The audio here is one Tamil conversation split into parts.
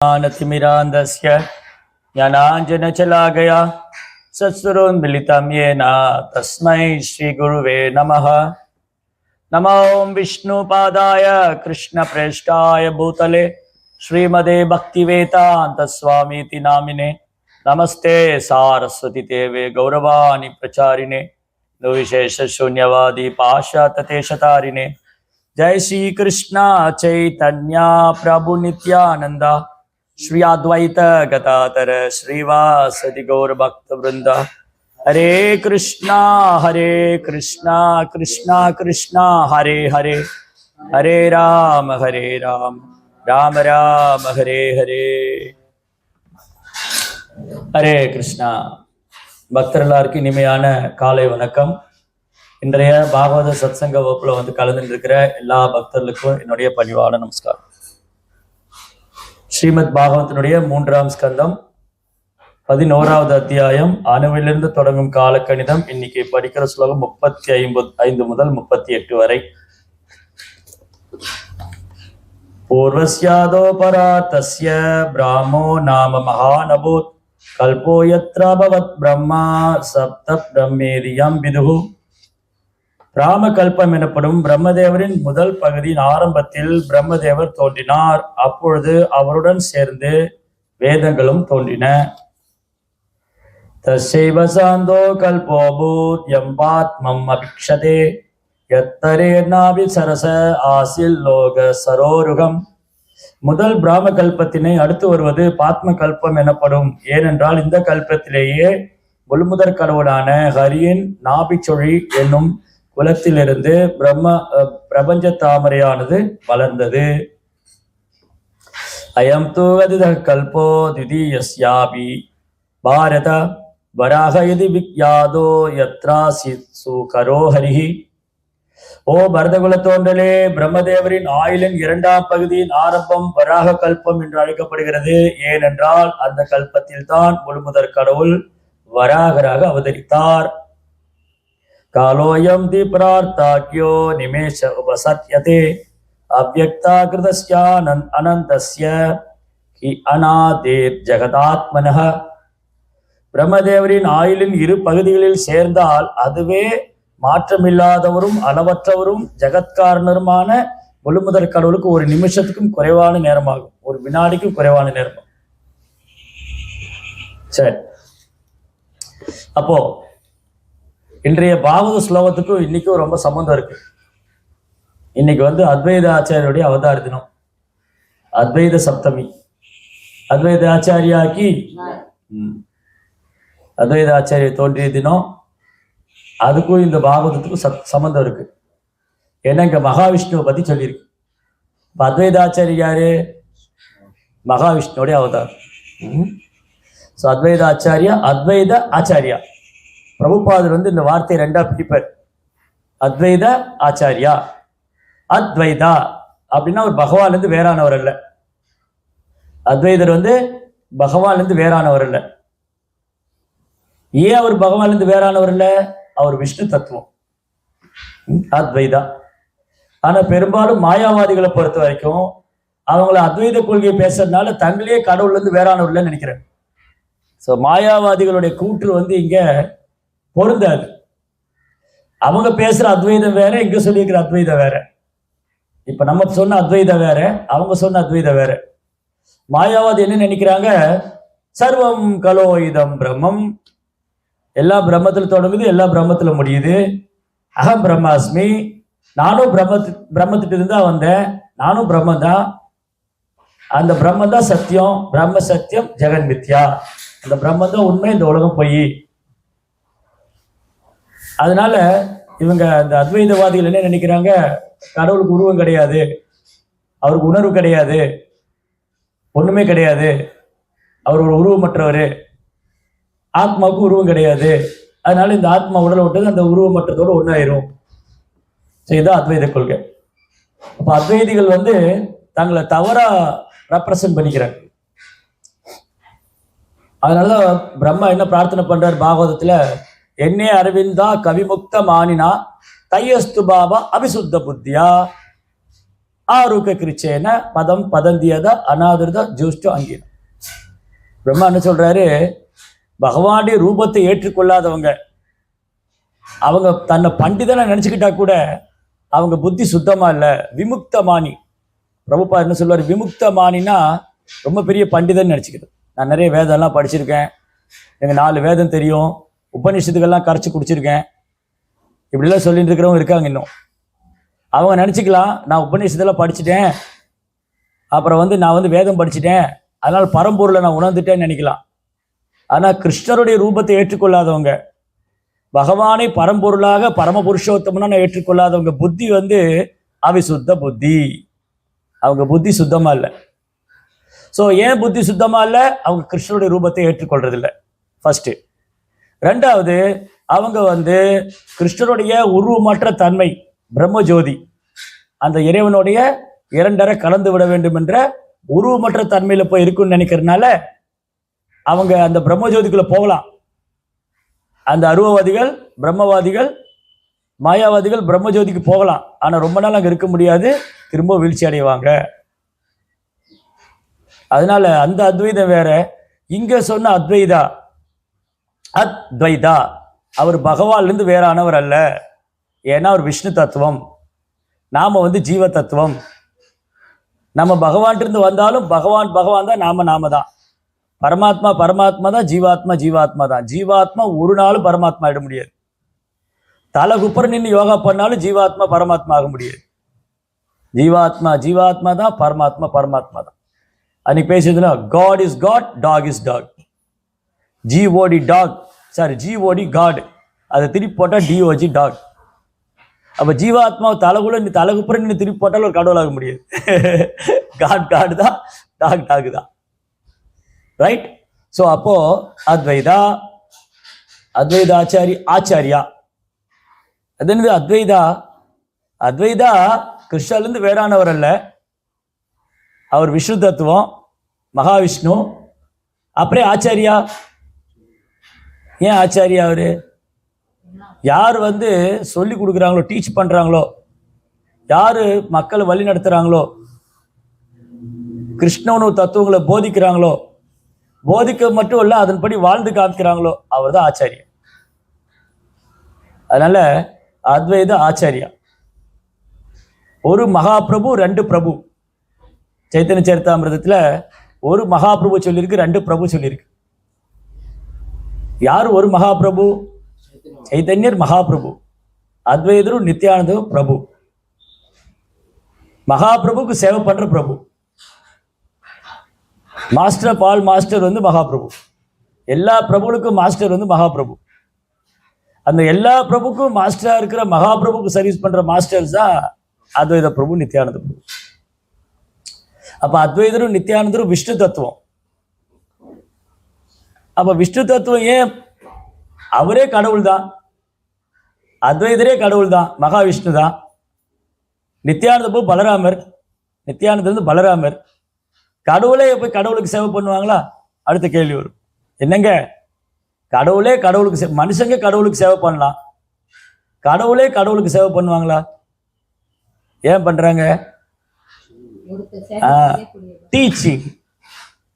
ज्ञानतिमिरान्धस्य ज्ञानाञ्जनशलाकया चक्षुरुन्मीलितं येन तस्मै श्रीगुरुवे नमः। नमो विष्णुपादाय कृष्णप्रेष्ठाय भूतले श्रीमदे भक्तिवेदान्तस्वामीति नामिने नमस्ते सारस्वती देवे गौरवाणी प्रचारिणे निर्विशेषशून्यवादी पाश्चात्यदेशतारिणे जय श्री कृष्ण चैतन्य प्रभु नित्यानंद श्री अद्वैत गदाधर श्रीवासदि गौर भक्त वृंद हरे कृष्णा कृष्णा कृष्णा हरे हरे हरे राम राम राम हरे हरे हरे कृष्णा பக்தர்களுக்கு இனிமையான காலை வணக்கம். இன்றைய பாகவத சத்சங்க வகுப்புல கலந்துட்டு இருக்கிற எல்லா பக்தர்களுக்கும் என்னுடைய பணிவான நமஸ்காரம். ஸ்ரீமத் பாகவத்தினுடைய 3ஆம் ஸ்கந்தம் 11வது அத்தியாயம் அணுவிலிருந்து தொடங்கும் காலக்கணிதம். இன்னைக்கு படிக்கிற ஸ்லோகம் 35 முதல் 38 வரை. பூர்வஸ்யாதோ பராதஸ்ய பிராமோ நாம மகானபூத் கல்போ யத்ராபவத் பிரம்மா சப்த பிரம்மேதியம் விதுஹு. ராமகல்பம் எனப்படும் பிரம்மதேவரின் முதல் பகுதியின் ஆரம்பத்தில் பிரம்மதேவர் தோன்றினார். அப்பொழுது அவருடன் சேர்ந்து வேதங்களும் தோன்றின. தஸ்யைவ சாந்தோ கல்போபூத் யம்பாத்மம் அபிக்ஷதே யத்தரேர்நாபி சரச ஆசில் லோக சரோருகம். முதல் பிராம கல்பத்தினை அடுத்து வருவது பாத்ம கல்பம் எனப்படும். ஏனென்றால் இந்த கல்பத்திலேயே முழுமுதற் கடவுளான ஹரியின் நாபிச்சொழி என்னும் குலத்திலிருந்து பிரபஞ்ச தாமரையானது வளர்ந்தது. அயம் தூவதித கல்போ திதீயஸ்யாபி பாரத வராக யதி விக்யாதோ யத்ராசி சுகரோ ஹரிஹி. ஓ பரதகுல தோன்றலே, பிரம்மதேவரின் ஆயுளின் 2ஆம் பகுதியின் ஆரம்பம் வராக கல்பம் என்று அழைக்கப்படுகிறது. ஏனென்றால் அந்த கல்பத்தில் தான் முழுமுதற் கடவுள் வராகராக அவதரித்தார். காலோயம் தீப்ரார்த்தாக்யோ நிமேஷ உபசத்யதே அவ்யக்தாகிருதஸ்ய அனந்தஸ்ய கி அநாதேர் ஜெகதாத்மனஹ. பிரம்மதேவரின் ஆயுளின் 2 பகுதிகளில் சேர்ந்தால் அதுவே மாற்றமில்லாதவரும் அளவற்றவரும் ஜெகத்காரணருமான முழுமுதற் கடவுளுக்கு ஒரு நிமிஷத்துக்கும் குறைவான நேரமாகும், ஒரு வினாடிக்கும் குறைவான நேரம். சரி, அப்போ இன்றைய பாகவத ஸ்லோகத்துக்கும் இன்னைக்கும் ரொம்ப சம்பந்தம் இருக்கு. இன்னைக்கு அத்வைத ஆச்சாரியுடைய அவதார தினம், அத்வைத சப்தமி. அத்வைத ஆச்சாரியாக்கி அத்வைத ஆச்சாரிய தோன்றிய தினம். அதுக்கும் இந்த பாகவதத்துக்கும் சம்பந்தம் இருக்கு. ஏன்னா இங்க மகாவிஷ்ணுவை பத்தி சொல்லியிருக்கு. இப்ப அத்வைதாச்சாரிய யாரு? மகாவிஷ்ணுடைய அவதாரம். அத்வைத ஆச்சாரியா, அத்வைத ஆச்சாரியா. பிரபுபாதர் இந்த வார்த்தையை 2ஆ பிரிப்பார். அத்வைத ஆச்சாரியா, அத்வைதா அப்படின்னா ஒரு பகவான்ல இருந்து வேறானவர் அல்ல. அத்வைதர் பகவான்ல இருந்து வேறானவர் அல்ல. ஏன் அவர் பகவான்ல இருந்து வேறானவர் இல்ல? அவர் விஷ்ணு தத்துவம், அத்வைதா. ஆனா பெரும்பாலும் மாயாவாதிகளை பொறுத்த வரைக்கும் அவங்கள அத்வைத கொள்கையை பேசுறதுனால தங்களே கடவுள்ல இருந்து வேறானவர் இல்லைன்னு நினைக்கிறேன். ஸோ மாயாவாதிகளுடைய கூற்று இங்க பொருந்தாது. அவங்க பேசுற அத்வைதம் வேற, இங்க சொல்லியிருக்கிற அத்வைதம் வேற. இப்ப நம்ம சொன்ன அத்வைதம் வேற, அவங்க சொன்ன அத்வைதம் வேற. மாயாவாதி என்ன நினைக்கிறாங்க? சர்வம் கலோயிதம் பிரம்மம், எல்லா பிரம்மத்தில் தொடங்குது, எல்லா பிரம்மத்துல முடியுது. அகம் பிரம்மாஸ்மி, நானும் பிரம்மத்திட்ட இருந்தா வந்தேன், நானும் பிரம்மந்தான், அந்த பிரம்மந்தான் சத்தியம், பிரம்ம சத்தியம் ஜெகன் மித்யா, அந்த பிரம்மந்தான் உண்மை, இந்த உலகம் பொய். அதனால இவங்க அந்த அத்வைதவாதிகள் என்ன நினைக்கிறாங்க? கடவுளுக்கு உருவம் கிடையாது, அவருக்கு உணர்வு கிடையாது, ஒண்ணுமே கிடையாது, அவர் ஒரு உருவமற்றவர், ஆத்மாவுக்கு உருவம் கிடையாது, அதனால இந்த ஆத்மா உடலை விட்டது அந்த உருவமற்றதோடு ஒன்றாயிரும். இதுதான் அத்வைத கொள்கை. அப்ப அத்வைதிகள் தங்களை தவறா ரெப்ரசன்ட் பண்ணிக்கிறாங்க. அதனால பிரம்மா என்ன பிரார்த்தனை பண்றார் பாகவதத்துல? என்னே அரவிந்தா கவிமுக்த மானினா தையஸ்து பாபா அபிசுத்த புத்தியா. ஆரூக்க கிருச்சேன பதம் பதந்தியத அநாதிருத ஜூஷ்டு அங்கீனம். பிரம்மா என்ன சொல்றாரு, பகவானுடைய ரூபத்தை ஏற்றுக்கொள்ளாதவங்க, அவங்க தன்னை பண்டிதனை நினைச்சுக்கிட்டா கூட அவங்க புத்தி சுத்தமா இல்லை, விமுக்தமானி. பிரபுபா என்ன சொல்வார், விமுக்தமானினா ரொம்ப பெரிய பண்டிதன் நினச்சிக்கிறது. நான் நிறைய வேதம்லாம் படிச்சிருக்கேன், எனக்கு 4 வேதம் தெரியும், உபநிஷத்துக்கெல்லாம் கரைச்சி குடிச்சிருக்கேன், இப்படிலாம் சொல்லிட்டு இருக்கிறவங்க இருக்காங்க. இன்னும் அவங்க நினச்சிக்கலாம், நான் உபநிஷத்தெல்லாம் படிச்சுட்டேன், அப்புறம் நான் வேதம் படிச்சுட்டேன், அதனால் பரம்பொருளை நான் உணர்ந்துட்டேன்னு நினைக்கலாம். ஆனால் கிருஷ்ணருடைய ரூபத்தை ஏற்றுக்கொள்ளாதவங்க, பகவானை பரம்பொருளாக பரமபுருஷோத்தமனா ஏற்றுக்கொள்ளாதவங்க புத்தி அவிசுத்த புத்தி. அவங்க புத்தி சுத்தமா இல்லை. ஸோ ஏன் புத்தி சுத்தமா இல்லை? அவங்க கிருஷ்ணருடைய ரூபத்தை ஏற்றுக்கொள்றது இல்லை ஃபர்ஸ்ட். ரெண்டாவது, அவங்க கிருஷ்ணருடைய உருவமற்ற தன்மை பிரம்மஜோதி, அந்த இறைவனுடைய 2 கலந்து விட வேண்டும் என்ற உருவமற்ற தன்மையில போய் இருக்குன்னு நினைக்கிறதுனால அவங்க அந்த பிரம்மஜோதிக்குள்ள போகலாம். அந்த அருவவாதிகள், பிரம்மவாதிகள், மாயாவாதிகள் பிரம்மஜோதிக்கு போகலாம், ஆனா ரொம்ப நாள் அங்க இருக்க முடியாது, திரும்ப வீழ்ச்சி அடைவாங்க. அதனால அந்த அத்வைதம் வேற. இங்க சொன்ன அத்வைதா அவர் பகவான்லேருந்து வேறானவர் அல்ல. ஏன்னா அவர் விஷ்ணு தத்துவம், நாம ஜீவ தத்துவம். நம்ம பகவான்கிட்ட வந்தாலும் பகவான் தான், நாம தான். பரமாத்மா தான், ஜீவாத்மா தான். ஜீவாத்மா ஒரு நாளும் பரமாத்மா ஆயிட முடியாது. தலை குப்புற நின்று யோகா பண்ணாலும் ஜீவாத்மா பரமாத்மா ஆக முடியாது. ஜீவாத்மா தான், பரமாத்மா தான். அன்னைக்கு பேசுறதுன்னா God is God, dog is dog. G O D dog, sorry G O D God, அதை திருப்பி போட்டால் டிஓஜி டாக். அப்போ ஜீவாத்மாவை தலைகுப்புற நின்று திருப்பி போட்டாலும் ஒரு கடவுளாக முடியாது. காட் தான், டாக் தான். ரைட்? ஸோ அப்போ ஆச்சாரியா அது என்னது? அத்வைதா கிருஷ்ணாலேருந்து வேறானவர் அல்ல, அவர் விஷ்ணு தத்துவம், மகாவிஷ்ணு. அப்புறம் ஆச்சாரியா, ஏன் ஆச்சாரியா? அவரு யார் சொல்லி கொடுக்குறாங்களோ, டீச் பண்றாங்களோ, யாரு மக்களை வழி நடத்துறாங்களோ, கிருஷ்ணனு தத்துவங்களை போதிக்கிறாங்களோ, போதிக்க மட்டும் இல்ல அதன்படி வாழ்ந்து காமிக்கிறாங்களோ, அவர் தான் ஆச்சாரியா. அதனால அத்வைத ஆச்சாரியா. ஒரு மகாபிரபு, 2 பிரபு. சைத்தன்ய சரிதாமிர்தத்துல ஒரு மகாபிரபு சொல்லியிருக்கு, 2 பிரபு சொல்லியிருக்கு. யார் ஒரு மகாபிரபு? சைத்தன்யர் மகாபிரபு, அத்வைதரும் நித்யானந்தரும் பிரபு. மகாபிரபுக்கு சேவை பண்ற பிரபு. மாஸ்டர் பால் மாஸ்டர் மகாபிரபு. எல்லா பிரபுகளுக்கும் மாஸ்டர் மகாபிரபு. அந்த எல்லா பிரபுக்கும் மாஸ்டரா இருக்கிற மகாபிரபுக்கு சர்வீஸ் பண்ற மாஸ்டர்ஸ் தான் அத்வைத பிரபு, நித்யானந்த பிரபு. அப்ப அத்வைதரும் நித்யானந்தரும் விஷ்ணு தத்துவம். அப்ப விஷ்ணு தத்துவம் ஏன்? அவரே கடவுள் தான், அத்வைதரே கடவுள் தான், மகாவிஷ்ணு தான். நித்யானந்த பிரபு பலராமர், நித்யானந்தர் பலராமர். கடவுளே போய் கடவுளுக்கு சேவை பண்ணுவாங்களா? அடுத்த கேள்வி வரும். என்னங்க, கடவுளே கடவுளுக்கு மனுஷங்க கடவுளுக்கு சேவை பண்ணலாம், கடவுளே கடவுளுக்கு சேவை பண்ணுவாங்களா? ஏன் பண்றாங்க? டீச்சிங்,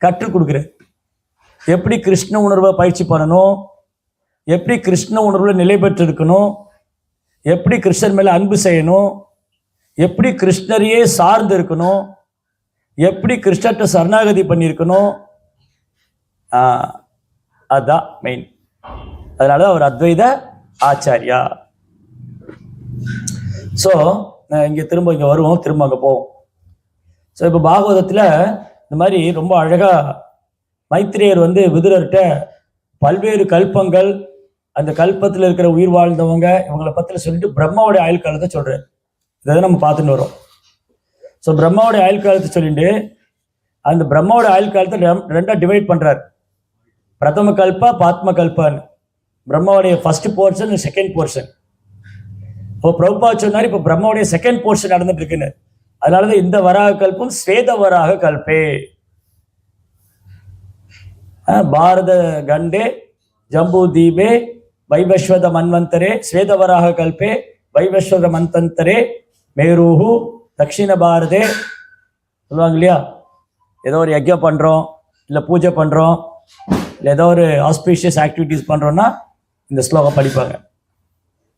கற்றுக் கொடுக்குற. எப்படி கிருஷ்ண உணர்வை பயிற்சி பண்ணணும், எப்படி கிருஷ்ண உணர்வுல நிலை பெற்று இருக்கணும், எப்படி கிருஷ்ணர் மேல அன்பு செய்யணும், எப்படி கிருஷ்ணரையே சார்ந்து இருக்கணும், எப்படி கிருஷ்ணர்கிட்ட சரணாகதி பண்ணியிருக்கணும், அதுதான் மெயின். அதனால அவர் அத்வைத ஆச்சாரியா. ஸோ இங்க திரும்ப இங்க வருவோம், திரும்ப அங்க போவோம். ஸோ இப்போ பாகவதத்தில் இந்த மாதிரி ரொம்ப அழகா மைத்திரேயர் விதுரர்கிட்ட பல்வேறு கல்பங்கள், அந்த கல்பத்தில் இருக்கிற உயிர் வாழ்ந்தவங்க, இவங்களை பத்தில சொல்லிட்டு பிரம்மாவுடைய ஆயுள் காலத்தை சொல்றாரு. இதை நம்ம பார்த்துட்டு வரோம். ஸோ பிரம்மாவுடைய ஆயுள் காலத்தை சொல்லிட்டு அந்த பிரம்மாவோட ஆயுள் காலத்தை 2 டிவைட் பண்றாரு. பிரதம கல்பா, பாத்ம கல்பான்னு. பிரம்மாவுடைய ஃபர்ஸ்ட் போர்ஷன், செகண்ட் போர்ஷன். இப்போ பிரபுபா சொன்னார், இப்போ பிரம்மாவுடைய செகண்ட் போர்ஷன் நடந்துட்டு இருக்குன்னு. அதனாலதான் இந்த வராக கல்பம் ஸ்வேத வராக கல்பே. பாரத கண்டே ஜம்பு தீபே வைவஸ்வத மன்வந்தரே ஸ்வேத வராக கல்பே வைவஸ்வத மன்வந்தரே மேருஹு தக்ஷிண பாரதே சொல்லுவாங்க இல்லையா, ஏதோ ஒரு யஜ்யம் பண்ணுறோம், இல்லை பூஜை பண்ணுறோம், இல்லை ஏதோ ஒரு ஆஸ்பீஷியஸ் ஆக்டிவிட்டீஸ் பண்ணுறோன்னா இந்த ஸ்லோகம் படிப்பாங்க.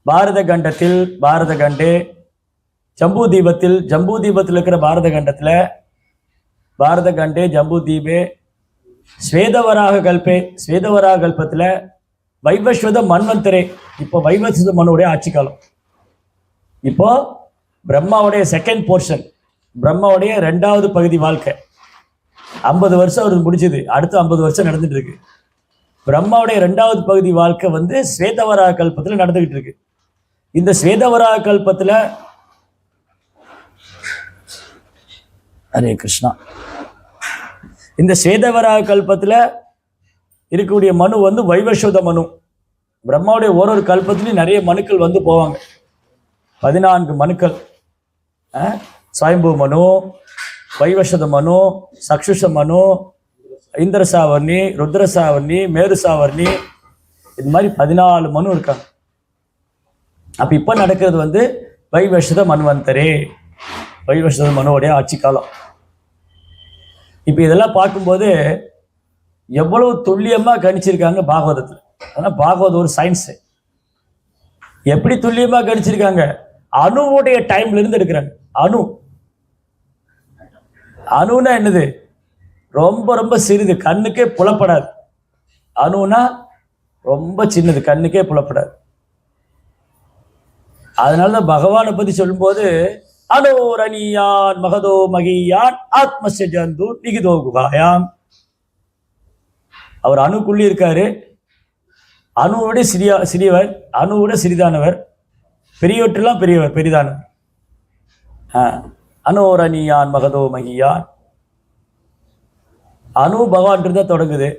பாரத கண்டத்தில் பாரத கண்டே ஜம்பூ தீபத்தில் இருக்கிற பாரத கண்டத்தில் பாரத கண்டே ஜம்பூ தீபே ஸ்வேதவராக கல்பத்தில் வைவஸ்வத மன்வந்தரே. இப்போ வைவஸ்வத மனுடைய ஆட்சி காலம். இப்போ பிரம்மாவுடைய செகண்ட் போர்ஷன், பிரம்மாவுடைய 2வது பகுதி வாழ்க்கை. 50 வருஷம் அவருக்கு முடிச்சது, அடுத்து 50 வருஷம் நடந்துட்டு இருக்கு. பிரம்மாவுடைய 2வது பகுதி வாழ்க்கை வந்து ஸ்வேதவராக கல்பத்தில் நடந்துகிட்டு இருக்கு. இந்த ஸ்வேதவராக கல்பத்தில் ஹரே கிருஷ்ணா, இந்த ஸ்வேதவராக கல்பத்தில் இருக்கக்கூடிய மனு வந்து வைவஸ்வத மனு. பிரம்மாவுடைய ஒரு கல்பத்திலையும் நிறைய மனுக்கள் வந்து போவாங்க. 14 மனுக்கள், சாயம்பு மனு, வைவஸ்வத மனு, சக்ஷுஷ மனு, இந்திரசாவர்ணி, ருத்ரசாவர்ணி, மேருசாவர்ணி, இது மாதிரி 14 மனு இருக்காங்க. அப்போ இப்போ நடக்கிறது வந்து வைவஸ்வத மன்வந்தரே, வைவஸ்வத மனுவோடைய ஆட்சி காலம். இப்போ இதெல்லாம் பார்க்கும்போது எவ்வளவு துல்லியமாக கணிச்சிருக்காங்க பாகவதத்தில். ஆனால் பாகவதம் ஒரு சயின்ஸு. எப்படி துல்லியமாக கணிச்சிருக்காங்க? அணுவுடைய டைம்ல இருந்து எடுக்கிறாங்க. அணுனா என்னது? ரொம்ப ரொம்ப சிறிது, கண்ணுக்கே புலப்படாது. அணுனா ரொம்ப சின்னது, கண்ணுக்கே புலப்படாது. அதனாலதான் பகவானை பத்தி சொல்லும்போது அனோரணியான் மகதோ மகியான் ஆத்மஸ்ய ஜந்து நிகிதோ குகாயாம். அவர் அணுக்குள்ளே இருக்காரு. அணுவோட சிறியவர், அணுவோட சிறிதானவர், பெரியவற்றெல்லாம் பெரியவர், பெரிதானவர். அனோரணியான் மகதோ மகியான். அணு பகவான் தான் தொடங்குது.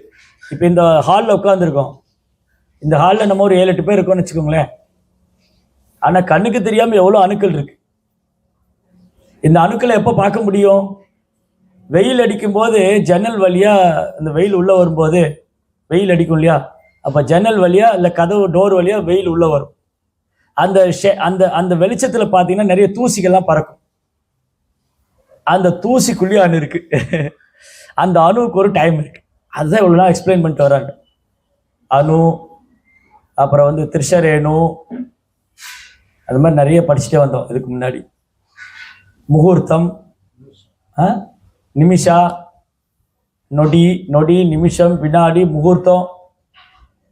இப்போ இந்த ஹாலில் உட்காந்துருக்கோம். இந்த ஹாலில் நம்ம ஒரு 7-8 பேர் இருக்கோம்னு வச்சுக்கோங்களேன். ஆனால் கண்ணுக்கு தெரியாமல் எவ்வளோ அணுக்கள் இருக்கு. இந்த அணுக்களை எப்போ பார்க்க முடியும்? வெயில் அடிக்கும்போது ஜன்னல் வழியாக, இந்த வெயில் உள்ளே வரும்போது வெயில் அடிக்கும் இல்லையா, அப்போ ஜன்னல் வழியாக இல்லை கதவு டோர் வழியாக வெயில் உள்ளே வரும். அந்த அந்த வெளிச்சத்தில் பார்த்தீங்கன்னா நிறைய தூசிகள்லாம் பறக்கும். அந்த தூசிக்குள்ளேயே அணு இருக்கு. அந்த அணுவுக்கு ஒரு டைம் இருக்கு. அதுதான் இவ்வளோ நாள் எக்ஸ்பிளைன் பண்ணிட்டு வராங்க. அணு, அப்புறம் வந்து திரிஷரேணு, அது மாதிரி நிறைய படிச்சுட்டே வந்தோம் இதுக்கு முன்னாடி. முகூர்த்தம், நிமிஷா, நொடி, நிமிஷம், வினாடி, முகூர்த்தம்,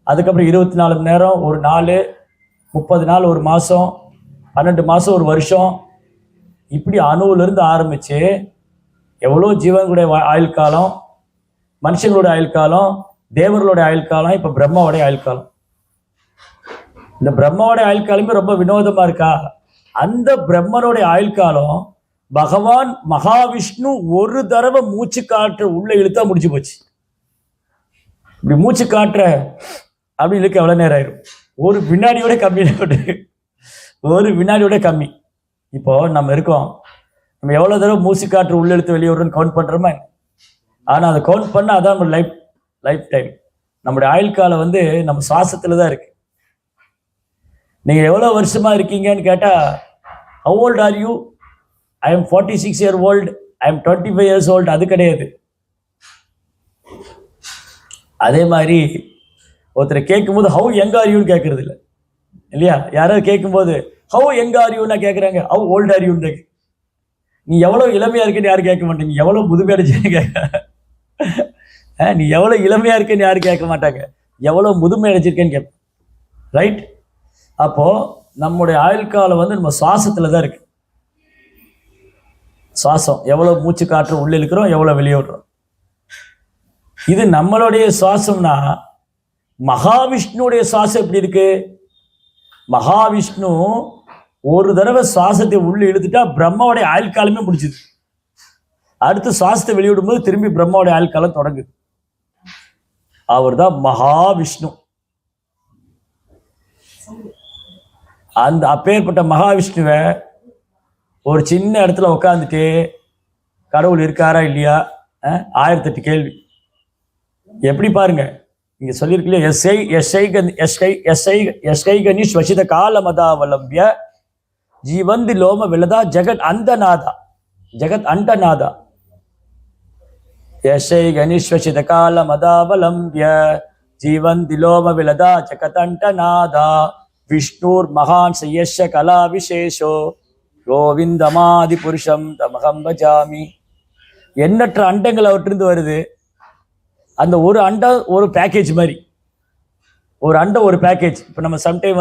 அதுக்கப்புறம் 24 மணி நேரம், ஒரு நாள், 30 நாள், ஒரு மாதம், 12 மாதம், ஒரு வருஷம். இப்படி அணுவிலிருந்து ஆரம்பித்து எவ்வளோ ஜீவன்களுடைய ஆயுள் காலம், மனுஷங்களுடைய ஆயுள் காலம், தேவர்களுடைய ஆயுள் காலம், இப்போ பிரம்மாவுடைய ஆயுள் காலம். இந்த பிரம்மாவுடைய ஆயுள் காலமே ரொம்ப வினோதமாக இருக்கா? அந்த பிரம்மனுடைய ஆயுள் காலம் பகவான் மகாவிஷ்ணு ஒரு தடவை மூச்சு காற்ற உள்ள இழுத்தா முடிச்சு போச்சு. இப்படி மூச்சு காற்ற அப்படி இழுக்க எவ்வளோ நேரம் ஆயிரும்? ஒரு வினாடியோட கம்மி, ஒரு வினாடியோட கம்மி. இப்போ நம்ம இருக்கோம், நம்ம எவ்வளோ தடவை மூச்சு காற்று உள்ள இழுத்து வெளியே விடுறோன்னு கவுண்ட் பண்ணுறோமா? ஆனால் அதை கவுண்ட் பண்ணால் அதான் நம்ம லைஃப் டைம். நம்முடைய ஆயுள் காலம் வந்து நம்ம சுவாசத்தில் தான் இருக்கு. நீங்கள் எவ்வளோ வருஷமா இருக்கீங்கன்னு கேட்டால், how old are you? I am 46 years old, I am 25 years old. அது கிடையாது. அதே மாதிரி ஒருத்தரை கேட்கும்போது how young are you கேட்கறது இல்லை இல்லையா? யாராவது கேட்கும்போது how young are you கேட்குறாங்க, how old are you. நீ எவ்வளோ இளமையா இருக்குன்னு யாரும் கேட்க மாட்டீங்க, எவ்வளோ முதுமையடைச்சுன்னு நீ எவ்வளோ இளமையா இருக்குன்னு யாரும் கேட்க மாட்டாங்க, எவ்வளோ முதுமை அடைச்சிருக்கேன்னு கேட்பேன். ரைட்? அப்போ நம்முடைய ஆயுள் காலம் வந்து நம்ம சுவாசத்துல தான் இருக்கு. சுவாசம் எவ்வளோ மூச்சு காற்று உள்ள இருக்கிறோம், எவ்வளோ வெளியே விடுறோம். இது நம்மளுடைய சுவாசம்னா மகாவிஷ்ணுடைய சுவாசம் எப்படி இருக்கு? மகாவிஷ்ணு ஒரு தடவை சுவாசத்தை உள்ள இழுத்துட்டா பிரம்மாவுடைய ஆயுள் காலமே முடிச்சுது. அடுத்து சுவாசத்தை வெளியிடும் போது திரும்பி பிரம்மாவுடைய ஆயுள் காலம் தொடங்குது. அவர் தான் மகாவிஷ்ணு. அந்த அப்பேற்பட்ட மகாவிஷ்ணுவை ஒரு சின்ன இடத்துல உட்காந்துட்டு கடவுள் இருக்காரா இல்லையா 1008 கேள்வி. எப்படி பாருங்க, இங்க சொல்லியிருக்கலையே, எஸ்ஐ கணி ஸ்வசித கால மதாவலம்பிய ஜீவந்தி லோம விலதா ஜெகத் அந்தநாதா ஜெகத் அண்டநாதா யசை கணிஸ்வசித கால மதாவலம்பிய ஜீவந்தி லோம விலதா ஜெகத் அண்டநாதா விஷ்ணுர் மகான் சயஷ கலா விசேஷோ கோவிந்தமாதி புருஷம் தமகம் பஜாமி. எண்ணற்ற அண்டங்கள் அவற்றிருந்து வருது. அந்த ஒரு அண்டம் ஒரு பேக்கேஜ் மாதிரி, ஒரு அண்டம் ஒரு பேக்கேஜ். இப்போ நம்ம சம்டைம்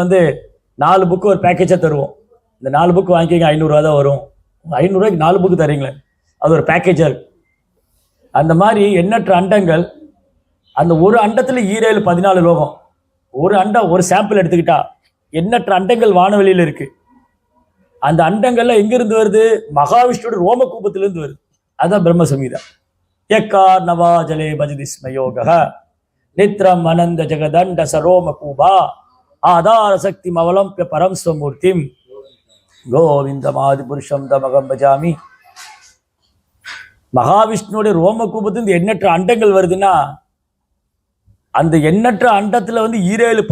4 புக்கு ஒரு பேக்கேஜாக தருவோம். இந்த 4 புக்கு வாங்கிக்கிங்க 500 ரூபா தான் வரும். 500 ரூபாய்க்கு 4 புக்கு தரீங்களே, அது ஒரு பேக்கேஜாக இருக்கு. அந்த மாதிரி எண்ணற்ற அண்டங்கள். அந்த ஒரு அண்டத்தில் 14 லோகம். ஒரு அண்டம் ஒரு சாம்பிள் எடுத்துக்கிட்டா எண்ணற்ற அண்டங்கள் வானவெளியில் இருக்கு. அந்த அண்டங்கள்ல எங்கிருந்து வருது? மகாவிஷ்ணுவோட ரோம கூபத்திலிருந்து வருது. அதுதான் பிரம்ம சம்ஹிதா. யக்கார் நவா ஜலே பஜதிஸ்மயோக நித்ரம் அனந்த ஜெகதண்ட சரோம கூபா ஆதார சக்தி மவலம்பிய பரம் ஸ்வமூர்த்திம் கோவிந்தமாதி புருஷம் தமகம் பஜாமி. மகாவிஷ்ணுடைய ரோம கூபத்திலிருந்து எண்ணற்ற அண்டங்கள் வருதுன்னா, அந்த எண்ணற்ற அண்டத்துல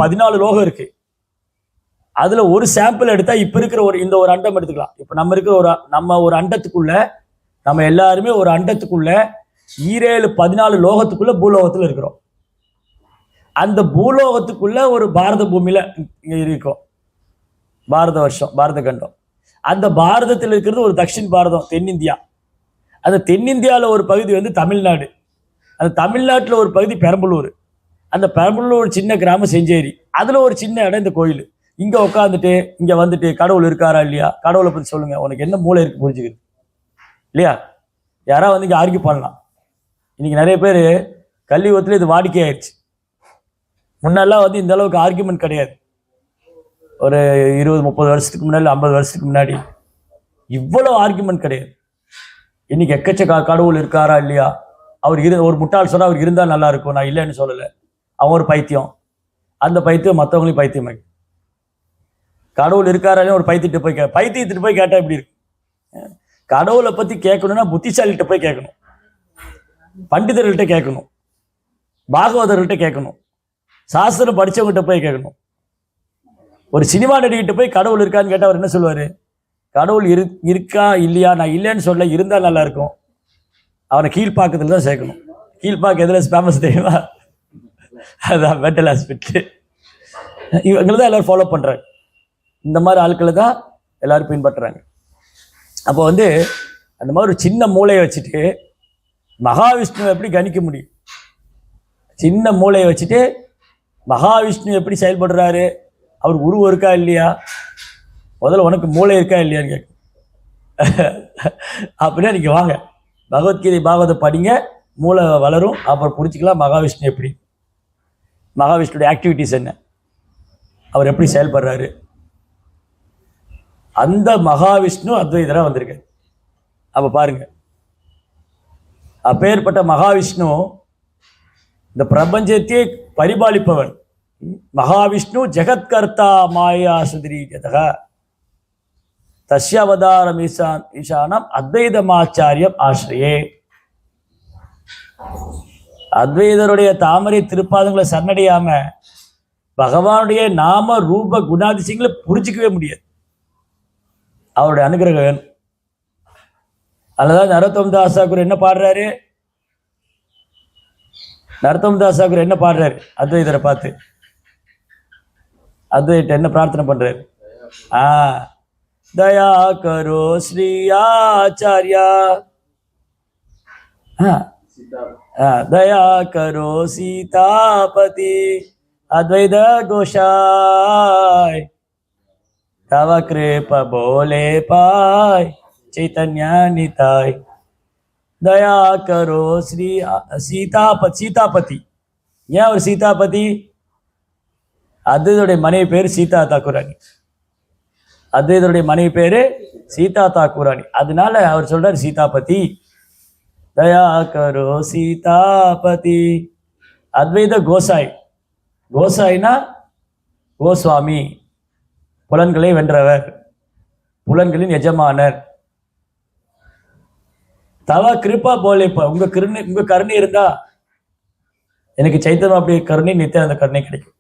14 லோகம் இருக்கு. அதுல ஒரு சாம்பிள் எடுத்தா இப்ப இருக்கிற இந்த ஒரு அண்டம் எடுத்துக்கலாம். இப்ப நம்ம இருக்கிற நம்ம ஒரு அண்டத்துக்குள்ள, நம்ம எல்லாருமே ஒரு அண்டத்துக்குள்ள 14 லோகத்துக்குள்ள பூலோகத்துல இருக்கிறோம். அந்த பூலோகத்துக்குள்ள ஒரு பாரத பூமியில இருக்கோம். பாரத வருஷம், பாரத கண்டம். அந்த பாரதத்தில் இருக்கிறது ஒரு தக்ஷின் பாரதம், தென்னிந்தியா. அந்த தென்னிந்தியாவில் ஒரு பகுதி தமிழ்நாடு. அந்த தமிழ்நாட்டில் ஒரு பகுதி பெரம்பலூர். அந்த பெரம்பலூர் சின்ன கிராமம் செஞ்சேரி. அதுல ஒரு சின்ன இடம் இந்த கோயில். இங்க உட்காந்துட்டு இங்க வந்துட்டு கடவுள் இருக்காரா இல்லையா, கடவுளை பத்தி சொல்லுங்க, உனக்கு என்ன மூளை இருக்கு புரிஞ்சுக்குது இல்லையா? யாராவது இங்க ஆர்கியூ பண்ணலாம். இன்னைக்கு நிறைய பேர் கலியுகத்துல இது வாடிக்கை ஆயிடுச்சு. முன்னெல்லாம் இந்த அளவுக்கு ஆர்கியூமெண்ட் கிடையாது. ஒரு 20-30 வருஷத்துக்கு முன்னாடி, 50 வருஷத்துக்கு முன்னாடி இவ்வளவு ஆர்கியூமெண்ட் கிடையாது. இன்னைக்கு எக்கச்சக்க கடவுள் இருக்காரா இல்லையா, அவர் ஒரு முட்டாள் சொன்னா அவர் இருந்தால் நல்லா இருக்கும், நான் இல்லைன்னு சொல்லலை. அவன் ஒரு பைத்தியம். அந்த பைத்தியம் மற்றவங்களையும் பைத்தியம். கடவுள் இருக்காராலே ஒரு பைத்தியத்திட்டு போய் கேட்டா எப்படி இருக்கு? கடவுளை பத்தி கேட்கணும்னா புத்திசாலிகிட்ட போய் கேட்கணும், பண்டிதர்கள்ட்ட கேட்கணும், பாகவதர்கள்ட்ட கேட்கணும், சாஸ்திரம் படிச்சவங்ககிட்ட போய் கேட்கணும். ஒரு சினிமா நடிகிட்ட போய் கடவுள் இருக்கான்னு கேட்டா அவர் என்ன சொல்லுவாரு? கடவுள் இருக்கா இல்லையா, நான் இல்லைன்னு சொல்ல, இருந்தா நல்லா இருக்கும். அவனை கீழ்பாக்கத்துல தான் சேர்க்கணும். கீழ்பாக்கு எதுல ஃபேமஸ் தெரியுமா? அதான் மென்டல் ஹாஸ்பிட்டல். இவங்களை தான் எல்லாரும் ஃபாலோ பண்றாங்க. இந்த மாதிரி ஆட்களை தான் எல்லாரும் பின்பற்றுறாங்க. அப்போ அந்த மாதிரி ஒரு சின்ன மூளையை வச்சுட்டு மகாவிஷ்ணுவை எப்படி கணிக்க முடியும்? சின்ன மூளையை வச்சுட்டு மகாவிஷ்ணு எப்படி செயல்படுறாரு, அவர் உருவம் இருக்கா இல்லையா, முதல்ல உனக்கு மூளை இருக்கா இல்லையான்னு கேட்க. அப்படின்னா நீங்க வாங்க பகவத்கீதை பாகவதம் படிங்க, மூளை வளரும். அப்புறம் புரிஞ்சுக்கலாம் மகாவிஷ்ணு எப்படி, மகாவிஷ்ணுடைய ஆக்டிவிட்டிஸ் என்ன, அவர் எப்படி செயல்படுறாரு. அந்த மகாவிஷ்ணு அத்வைதரா வந்திருக்காரு. அப்ப பாருங்க, அப்பேற்பட்ட மகாவிஷ்ணு இந்த பிரபஞ்சத்தையே பரிபாலிப்பவன். மகாவிஷ்ணு ஜெகத்கர்த்தா மாயா சுதிரீகதக தஸ்ய அவதாரம் ஈசானம் அத்வைதமாச்சாரியம் ஆசிரியே. அத்வைதருடைய தாமரை திருப்பாதங்களை சரணடையாம பகவானுடைய நாம ரூப குணாதிசயங்களை புரிஞ்சிக்கவே முடியாது. அவருடைய அனுகிரகம் வேணும். அதுதான் நரோத்தம் தாஸ் தாக்கூர் என்ன பாடுறாரு? நரோத்தம் தாஸ் தாக்கூர் என்ன பாடுறாரு? அத்வைதரை பார்த்து அத்வைட்ட என்ன பிரார்த்தனை பண்றாரு? தயா கரோ ஸ்ரீ ஆச்சாரியா, தயா கரோ சீதாபதி அத்வைத கோஷாய் தவ கிருப போலே பாய் चैतन्य निताय दया करो श्री சீதாபதி. ஏன் அவர் சீதாபதி? அத்வைதருடைய மனைவி பேரு சீதா தாக்கூராணி. அத்வைதருடைய மனைவி பேரு சீதா தாக்கூராணி. அதனால அவர் சொல்றாரு சீதாபதி. தயா கரோ சீதாபதி. அத்வைத கோசாய். கோசாய்னா கோஸ்வாமி, புலன்களை வென்றவர், புலன்களின் எஜமானர். தவ கிருபா போலேப்பா, உங்க கருணை இருந்தா எனக்கு சைத்தன்யம் அப்படி கருணை நித்தியானந்த கருணை கிடைக்கும்.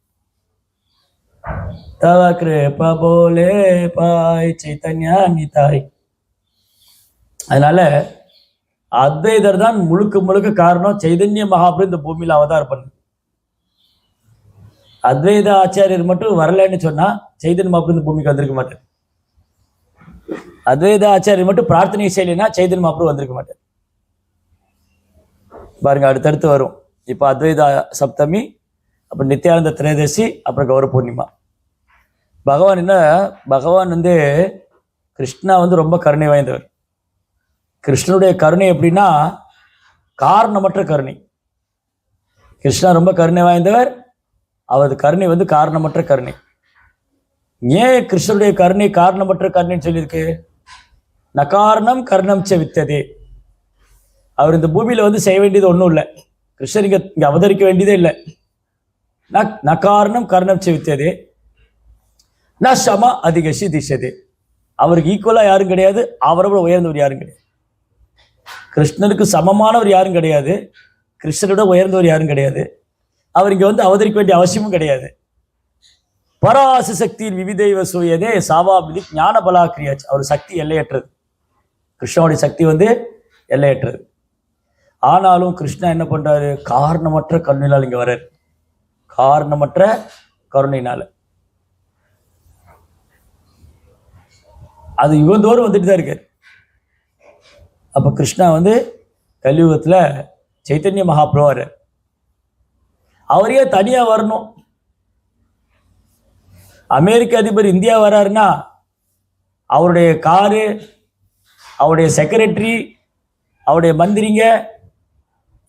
தவ கிருப போலே பாய் சைத்தன்யா நிதாய். அதனால அத்வைதர் தான் முழுக்க முழுக்க காரணம். சைதன்ய மகாபிரபு இந்த பூமியில அவதாரம் பண்ணு. அத்வைத ஆச்சாரியர் மட்டும் வரலன்னு சொன்னா சைதன்ய மகாபிரபு இந்த பூமிக்கு வந்திருக்க மாட்டார். அத்வைத ஆச்சாரியர் மட்டும் பிரார்த்தனை செய்யலைன்னா சைதன்ய மகாபிரபு வந்திருக்க மாட்டார். பாருங்க, அடுத்தடுத்து வரும். இப்போ அத்வைத சப்தமி, அப்புறம் நித்யானந்த திரையதசி, அப்புறம் கௌர பூர்ணிமா. பகவான் வந்து கிருஷ்ணா வந்து ரொம்ப கருணை வாய்ந்தவர். கிருஷ்ணனுடைய கருணை எப்படின்னா காரணமற்ற கருணை. கிருஷ்ணா ரொம்ப கருணை வாய்ந்தவர். அவரது கருணை வந்து காரணமற்ற கருணை. ஏன் கிருஷ்ணனுடைய கருணை காரணமற்ற கருணைன்னு சொல்லியிருக்கு? நகாரணம் கர்ணம் ச வித்ததே. அவர் இந்த பூமியில வந்து செய்ய வேண்டியது ஒன்றும் இல்லை. கிருஷ்ணர் இங்க அவதரிக்க வேண்டியதே இல்லை. நகாரணம் கர்ணம் ச வித்ததே ந சம அதிகசி திசதே. அவருக்கு ஈக்குவலா யாரும் கிடையாது, அவரோட உயர்ந்தவர் யாரும் கிடையாது. கிருஷ்ணருக்கு சமமானவர் யாரும் கிடையாது, கிருஷ்ணரோட உயர்ந்தவர் யாரும் கிடையாது. அவர் இங்க வந்து அவதரிக்க வேண்டிய அவசியமும் கிடையாது. பராசு சக்தியின் விவிதைவ சூயதே சாவாபிதி ஞான பலாக்கிரியாச்சு. அவர் சக்தி எல்லையற்றது. கிருஷ்ணனுடைய சக்தி வந்து எல்லையற்றது. ஆனாலும் கிருஷ்ணா என்ன பண்றாரு? காரணமற்ற கருணையினால் இங்க வர்றாரு. காரணமற்ற கருணையினால அது யுகந்தோறும் வந்துட்டு தான் இருக்காரு. அப்ப கிருஷ்ணா வந்து கலியுகத்துல சைத்தன்ய மகாபிரபு வர்றார். அவரையே தனியா வரணும். அமெரிக்க அதிபர் இந்தியா வர்றாருன்னா அவருடைய காரு, அவருடைய செக்ரட்டரி, அவருடைய மந்திரிங்க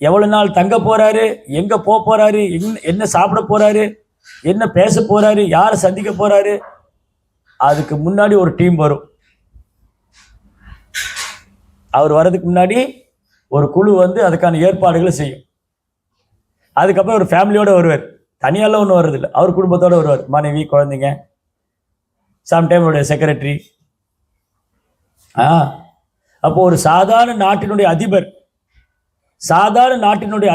எவ்வளவு நாள் தங்க போறாரு, எங்க போறாரு, என்ன சாப்பிட போறாரு, என்ன பேச போறாரு, யாரை சந்திக்க போறாரு, அதுக்கு முன்னாடி ஒரு டீம் வரும். அவர் வர்றதுக்கு முன்னாடி ஒரு குழு வந்து அதுக்கான ஏற்பாடுகளை செய்யும். அதுக்கப்புறம் ஒரு ஃபேமிலியோட வருவார். தனியாலாம் ஒன்றும் வர்றதில்லை, அவர் குடும்பத்தோடு வருவார். மனைவி, குழந்தைங்க, சம்டைம் அவருடைய செக்ரட்டரி. அப்போ ஒரு சாதாரண நாட்டினுடைய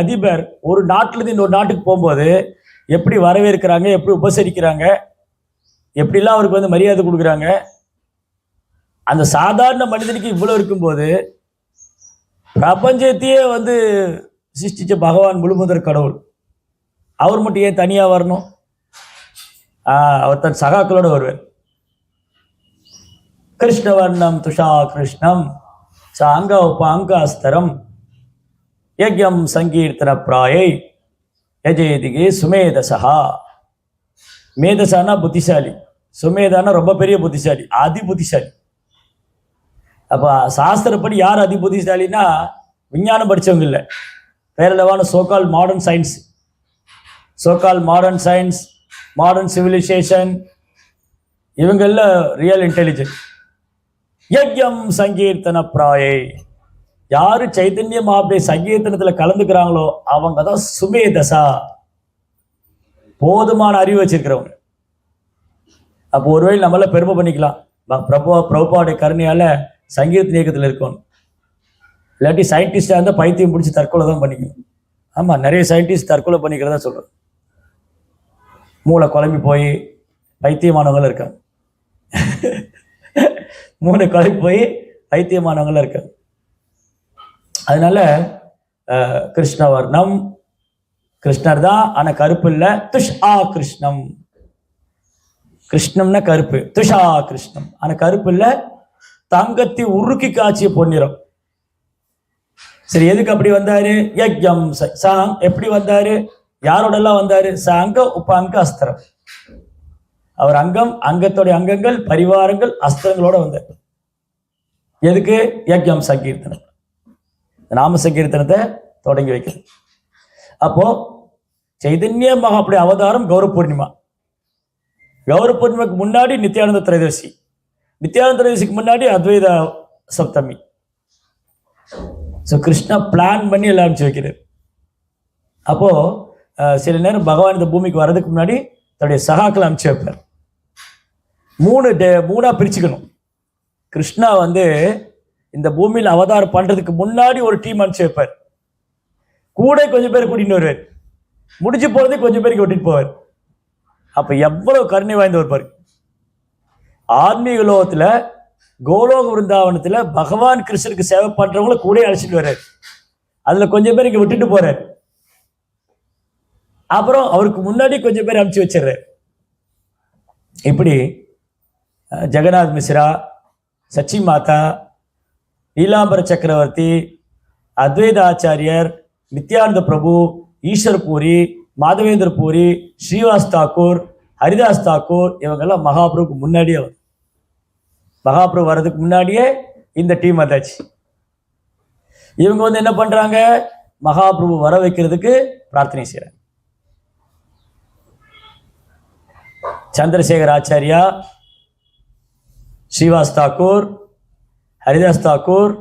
அதிபர் ஒரு நாட்டிலிருந்து இன்னொரு நாட்டுக்கு போகும்போது எப்படி வரவேற்கிறாங்க, எப்படி உபசரிக்கிறாங்க, எப்படிலாம் அவருக்கு வந்து மரியாதை கொடுக்குறாங்க. அந்த சாதாரண மனிதனுக்கு இவ்வளவு இருக்கும்போது பிரபஞ்சத்தையே வந்து சிருஷ்டிச்ச பகவான் முழுமுதற் கடவுள் அவர் மட்டும் ஏன் தனியா வரணும்? அவர் தன் சகாக்களோட வருவார். கிருஷ்ணவர்ணம் துஷா கிருஷ்ணம் சாங்க உபாங்க அஸ்தரம் யஜ்யம் சங்கீர்த்தன பிராயை யஜேதிகே சுமேதசா. மேதசானா புத்திசாலி, சுமேதானா ரொம்ப பெரிய புத்திசாலி, அதி புத்திசாலி. அப்ப சாஸ்திரப்படி யார் அதி புத்திசாலின்னா விஞ்ஞானம் படிச்சவங்க இல்லை, பேரளவான so called modern science, modern civilization, இவங்கள ரியல் இன்டெலிஜென்ட். யஜ்யம் சங்கீர்த்தன பிராயை. யாரு சைத்தன்ய மகாபிரபு சங்கீர்த்தனத்துல கலந்துக்கிறாங்களோ அவங்க தான் சுமேதசா, போதுமான அறிவு வச்சிருக்கிறவங்க. அப்போ ஒருவேளை நம்மள பெருமை பண்ணிக்கலாம், பிரபுபாவுடைய கருணையால சங்கீர்த்தன இயக்கத்தில் இருக்கணும். இல்லாட்டி சயின்டிஸ்டா இருந்தால் பைத்தியம் பிடிச்சி தற்கொலை தான் பண்ணிக்கணும். ஆமா, நிறைய சயின்டிஸ்ட் தற்கொலை பண்ணிக்கிறதா சொல்றேன். மூளை குழம்பி போய் பைத்தியமானவங்களும் இருக்காங்க. மூளை குழம்பி போய் பைத்தியமானவங்களும் இருக்காங்க. அதனால கிருஷ்ணவர்ணம், கிருஷ்ணர் தான், ஆனா கருப்பு இல்லை. துஷா கிருஷ்ணம், கிருஷ்ணம்னா கருப்பு, துஷா கிருஷ்ணம் ஆனா கருப்பு இல்லை. தங்கத்தை உருக்கி காய்ச்சிய பொன்னிறம். சரி, எதுக்கு அப்படி வந்தாரு? யஜ்யம் சாங் எப்படி வந்தாரு, யாரோட எல்லாம் வந்தாரு? சாங்க உபாங்க அஸ்திரம். அவர் அங்கத்தோடைய அங்கங்கள், பரிவாரங்கள், அஸ்திரங்களோட வந்தார். எதுக்கு? யஜ்யம் சங்கீர்த்தனம், நாம சங்கீர்த்தனத்தை தொடங்கி வைக்கிறது. அப்போ சைதன்ய மகாபிரபு அவதாரம் கௌர பூர்ணிமா. கௌர பூர்ணிமாக்கு முன்னாடி நித்யானந்த திரையதசி, நித்யானந்த திரையதசிக்கு முன்னாடி அத்வைத சப்தமி. ஸோ கிருஷ்ணா பிளான் பண்ணி எல்லாம் அனுப்பிச்சு வைக்கிறார். அப்போ சில நேரம் பகவான் இந்த பூமிக்கு வர்றதுக்கு முன்னாடி தன்னுடைய சகாக்களை அனுப்பிச்சு வைப்பார். மூணா பிரிச்சுக்கணும். கிருஷ்ணா வந்து இந்த பூமியில் அவதாரம் பண்றதுக்கு முன்னாடி ஒரு டீம் அனுப்பிச்சு வைப்பார். கூட கொஞ்சம் பேர் கூட்டிட்டு வருவார், முடிஞ்சு போறதே கொஞ்சம் பேருக்கு விட்டுட்டு போவார். அப்ப எவ்வளவு கருணை வாய்ந்தவர் பாருங்க. ஆன்மீக லோகத்துல கோலோக விருந்தாவனத்துல பகவான் கிருஷ்ணருக்கு சேவை பண்றவங்கள கூட அழைச்சிட்டு வர்றாரு. அதுல கொஞ்சம் பேர் இங்க விட்டுட்டு போறாரு. அப்புறம் அவருக்கு முன்னாடி கொஞ்சம் பேர் அனுப்பிச்சு வச்சிடுறாரு. இப்படி ஜெகநாத் மிஸ்ரா, சச்சி மாதா, நீலாம்பர சக்கரவர்த்தி, அத்வைத ஆச்சாரியர், நித்யானந்த பிரபு, ஈஸ்வர் பூரி, மாதவேந்திர பூரி, ஸ்ரீவாஸ் தாக்கூர், ஹரிதாஸ் தாக்கூர், இவங்கெல்லாம் மகாபிரபுக்கு முன்னாடியே மகாபிரபு வர்றதுக்கு முன்னாடியே இந்த டீம் வந்தாச்சு. இவங்க வந்து என்ன பண்றாங்க, மகாபிரபு வர வைக்கிறதுக்கு பிரார்த்தனை செய்யறாங்க. சந்திரசேகர் ஆச்சாரியா, ஸ்ரீவாஸ் தாக்கூர், ஹரிதாஸ் தாக்கூர்,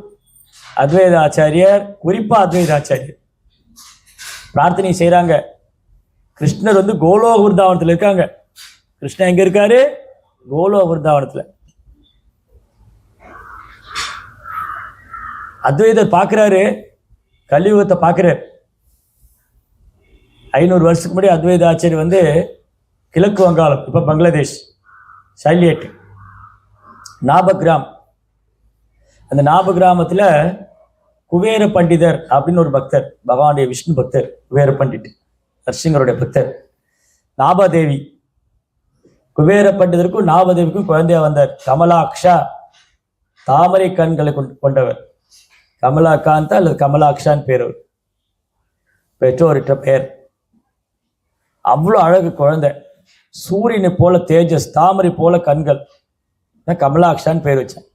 அத்வைத ஆச்சாரியர், குறிப்பா அத்வைத ஆச்சாரியர் பிரார்த்தனை செய்யறாங்க. கிருஷ்ணர் வந்து கோலோக விருந்தாவனத்தில் இருக்காங்க. கிருஷ்ணர் எங்க இருக்காரு? கோலோக விருந்தாவனத்துல. அத்வைதர் பார்க்கிறாரு, கலியுகத்தை பார்க்கிறார். 500 வருஷத்துக்கு முன்னாடி அத்வைத ஆச்சாரியர் வந்து கிழக்கு வங்காளம், இப்ப பங்களாதேஷ், சைலியட் நாபகிராம், அந்த நாபகிராமத்துல குபேர பண்டிதர் அப்படின்னு ஒரு பக்தர், பகவானுடைய விஷ்ணு பக்தர், குபேர பண்டிட் நரசிங்கருடைய பக்தர், நாபதேவி. குபேர பண்டிதருக்கும் நாபதேவிக்கும் குழந்தையா வந்தார். கமலாக்ஷா, தாமரை கண்களை கொண்டவர். கமலாகாந்தா அல்லது கமலாக்ஷான்னு பேர். பெற்றோரிட்ட பெயர். அவ்வளோ அழகு குழந்தை, சூரியனை போல தேஜஸ், தாமரை போல கண்கள், கமலாக்ஷான்னு பேர் வச்சேன்.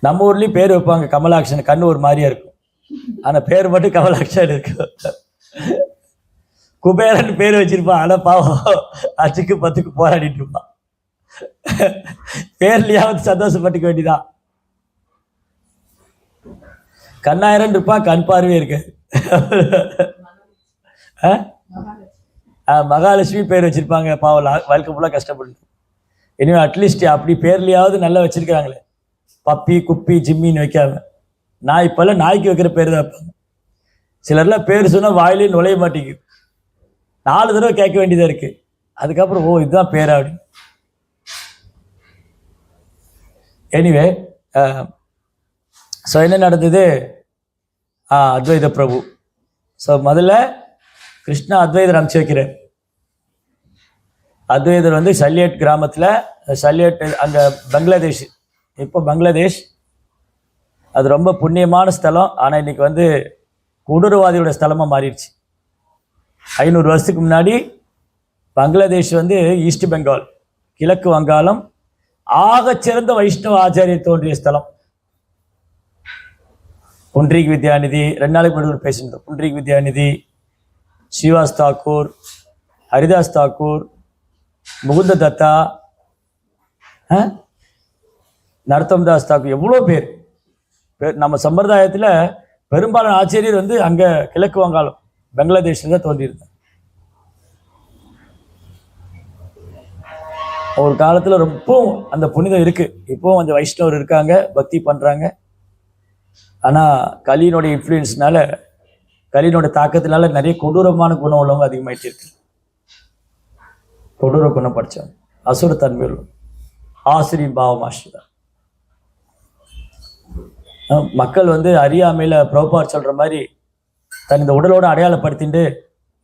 நம்ம ஊர்லயும் பேர் வைப்பாங்க கமலாக்ஷன், கண்ணு ஒரு மாதிரியா இருக்கும், ஆனா பேர் மட்டும் கமலாக்ஷன் இருக்கு. குபேரன் பேர் வச்சிருப்பான், ஆனா பாவம் 5க்கு 10க்கு போராடிட்டு இருப்பான். பேர்லயாவது சந்தோஷப்பட்டுக்க வேண்டியதான். கண்ணாயிரம் இருப்பான், கண் பார்வையே இருக்கு. மகாலட்சுமி பேர் வச்சிருப்பாங்க, பாவம் வாழ்க்கை ஃபுல்லாக கஷ்டப்பட்டு. இனிமே அட்லீஸ்ட் அப்படி பேர்லையாவது நல்லா வச்சிருக்கிறாங்களே, பப்பி குப்பி ஜிம்மின்னு வைக்காம. நாய் இப்பெல்லாம் நாய்க்கு வைக்கிற பேர் தான் வைப்பாங்க. சிலர்லாம் பேர் சொன்னா வாயிலே நுழைய மாட்டேங்குது, 4 தடவை கேட்க வேண்டியதா இருக்கு. அதுக்கப்புறம் ஓ இதுதான் பேரா அப்படின்னு. எனிவே, ஸோ என்ன நடந்தது? அத்வைத பிரபு. ஸோ முதல்ல கிருஷ்ணா அத்வைதர் அனுப்பிச்சு வைக்கிறார். அத்வைதர் வந்து சல்லியட் கிராமத்தில், சல்லியட் அங்கே பங்களாதேஷ், இப்போ பங்களாதேஷ் அது ரொம்ப புண்ணியமான ஸ்தலம். ஆனால் இன்னைக்கு வந்து கொடூரவாதியோட ஸ்தலமாக மாறிடுச்சு. 500 வருஷத்துக்கு முன்னாடி பங்களாதேஷ் வந்து ஈஸ்ட் பெங்கால், கிழக்கு வங்காளம், ஆகச்சிறந்த வைஷ்ணவ ஆச்சாரியர் தோன்றிய ஸ்தலம். புண்ட்ரீக் வித்யாநிதி, 2 நாளைக்கு முன்னாடி பேசியிருந்தோம். புண்ட்ரீக் வித்யாநிதி, ஸ்ரீவாஸ் தாக்கூர், ஹரிதாஸ் தாக்கூர், முகுந்த தத்தா, நரத்தம் தாஸ் தாக்கூர், எவ்வளோ பேர். நம்ம சம்பிரதாயத்தில் பெரும்பாலான ஆச்சரியர் வந்து அங்கே கிழக்கு வங்காளம், பங்களாதேஷ்ல தான் தோன்றியிருந்தார். ஒரு காலத்தில் ரொம்ப அந்த புனிதம் இருக்கு. இப்போவும் கொஞ்சம் வைஷ்ணவர் இருக்காங்க, பக்தி பண்றாங்க. ஆனால் கலியினுடைய இன்ஃப்ளூயன்ஸ்னால, கலியினுடைய தாக்கத்தினால நிறைய கொடூரமான குணம் உள்ளவங்க அதிகமாயிட்டு இருக்கு. கொடூர குணம் படித்தவங்க, அசுரத்தன்மை உள்ளவங்க, ஆசிரியின் பாவம் ஆசிரியர். மக்கள் வந்து அறியாமையில பிரபுபார் சொல்ற மாதிரி தன் இந்த உடலோட அடையாளப்படுத்திட்டு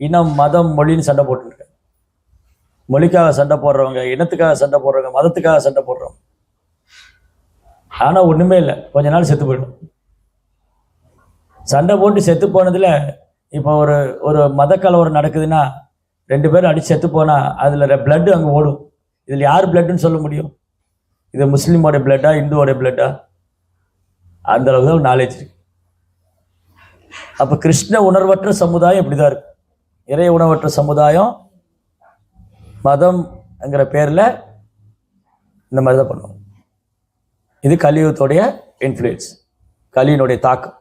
இனம் மதம் மொழின்னு சண்டை போட்டுருக்காங்க. மொழிக்காக சண்டை போடுறவங்க, இனத்துக்காக சண்டை போடுறவங்க, மதத்துக்காக சண்டை போடுறவங்க. ஆனா ஒண்ணுமே இல்லை, கொஞ்ச நாள் செத்து போயிடும். சண்டை போட்டு செத்து போனதுல இப்போ ஒரு மத கலவரம் நடக்குதுன்னா 2 பேரும் அடிச்சு செத்து போனா அதுல பிளட் அங்க ஓடும். இதுல யார் பிளட்னு சொல்ல முடியும்? இது முஸ்லீமோட பிளட்டா, இந்துவோட பிளட்டா? அந்த அளவுக்கு தான் நாலேஜ் இருக்கு. அப்ப கிருஷ்ண உணர்வற்ற சமுதாயம் இப்படிதான் இருக்கு. இறை உணர்வற்ற சமுதாயம் மதம்ங்கிற பேர்ல இந்த மாதிரி தான் பண்ணுவோம். இது கலியுகத்துடைய இன்ஃப்ளூயன்ஸ், கலியினுடைய தாக்கம்.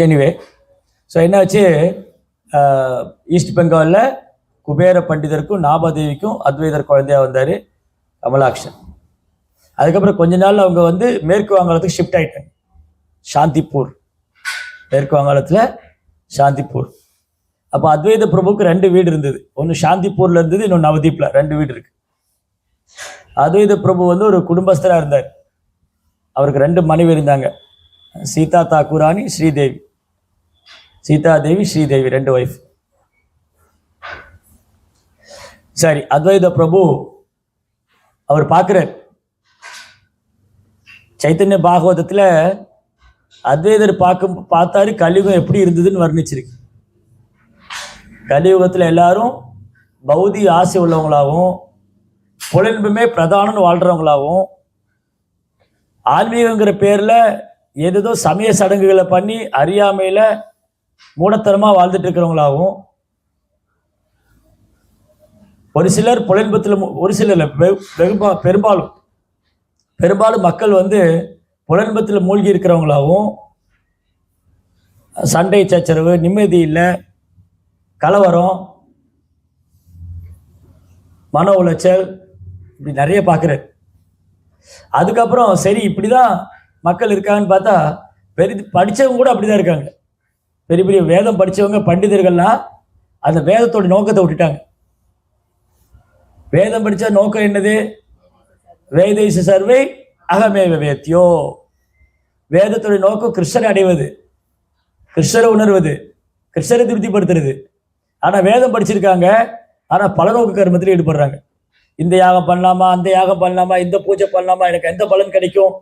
எனிவே, ஸோ என்னாச்சு, ஈஸ்ட் பெங்காலில் குபேர பண்டிதருக்கும் நாபதேவிக்கும் அத்வைதர் குழந்தையா வந்தார், கமலாக்ஷன். அதுக்கப்புறம் கொஞ்ச நாள் அவங்க வந்து மேற்கு வங்காளத்துக்கு ஷிஃப்ட் ஆயிட்டாங்க. சாந்திப்பூர், மேற்கு வங்காளத்தில் சாந்திப்பூர். அப்போ அத்வைத பிரபுக்கு 2 வீடு இருந்தது. ஒன்று சாந்திப்பூர்ல இருந்தது, இன்னொன்று நவதீப்ல. 2 வீடு இருக்கு. அத்வைத பிரபு வந்து ஒரு குடும்பஸ்தராக இருந்தார். அவருக்கு 2 மனைவி இருந்தாங்க, சீதா தாக்கூராணி, ஸ்ரீதேவி. சீதா தேவி, ஸ்ரீதேவி, 2 ஒய்ஃப். சரி, அத்வைத பிரபு அவர் பார்க்கிறார். சைத்தன்ய பாகவதத்துல அத்வைதர் பார்த்தாரு கலியுகம் எப்படி இருந்ததுன்னு வர்ணிச்சிருக்கு. கலியுகத்துல எல்லாரும் பௌதிக ஆசை உள்ளவங்களாகவும் புலன்புமே பிரதானம்னு வாழ்றவங்களாகவும் ஆன்மீகங்கிற பேர்ல ஏதேதோ சமய சடங்குகளை பண்ணி அறியாமையில மூடத்தனமா வாழ்ந்துட்டு இருக்கிறவங்களாகவும், ஒரு சிலர் புலன்பத்தில், ஒரு சிலர் பெரும்பாலும் மக்கள் வந்து புலன்பத்தில் மூழ்கி இருக்கிறவங்களாகவும், சண்டை சச்சரவு, நிம்மதி இல்லை, கலவரம், மன உளைச்சல், இப்படி நிறைய பார்க்குறாரு. அதுக்கப்புறம் சரி இப்படிதான் மக்கள் இருக்காங்கன்னு பார்த்தா படித்தவங்க கூட அப்படிதான் இருக்காங்க. பெரிய பெரிய வேதம் படித்தவங்க பண்டிதர்கள்லாம் அந்த வேதத்தோட நோக்கத்தை விட்டுட்டாங்க. வேதம் படித்த நோக்கம் என்னது? வேதைச சர்வை அகமேவ வேத்தியோ. வேதத்துடைய நோக்கம் கிருஷ்ணரை அடைவது, கிருஷ்ணரை உணர்வது, கிருஷ்ணரை திருப்திப்படுத்துறது. ஆனால் வேதம் படிச்சிருக்காங்க, ஆனால் பலநோக்கு கர்மத்தில் ஈடுபடுறாங்க. இந்த யாகம் பண்ணலாமா, அந்த யாகம் பண்ணலாமா, இந்த பூஜை பண்ணலாமா, எனக்கு எந்த பலன் கிடைக்கும்,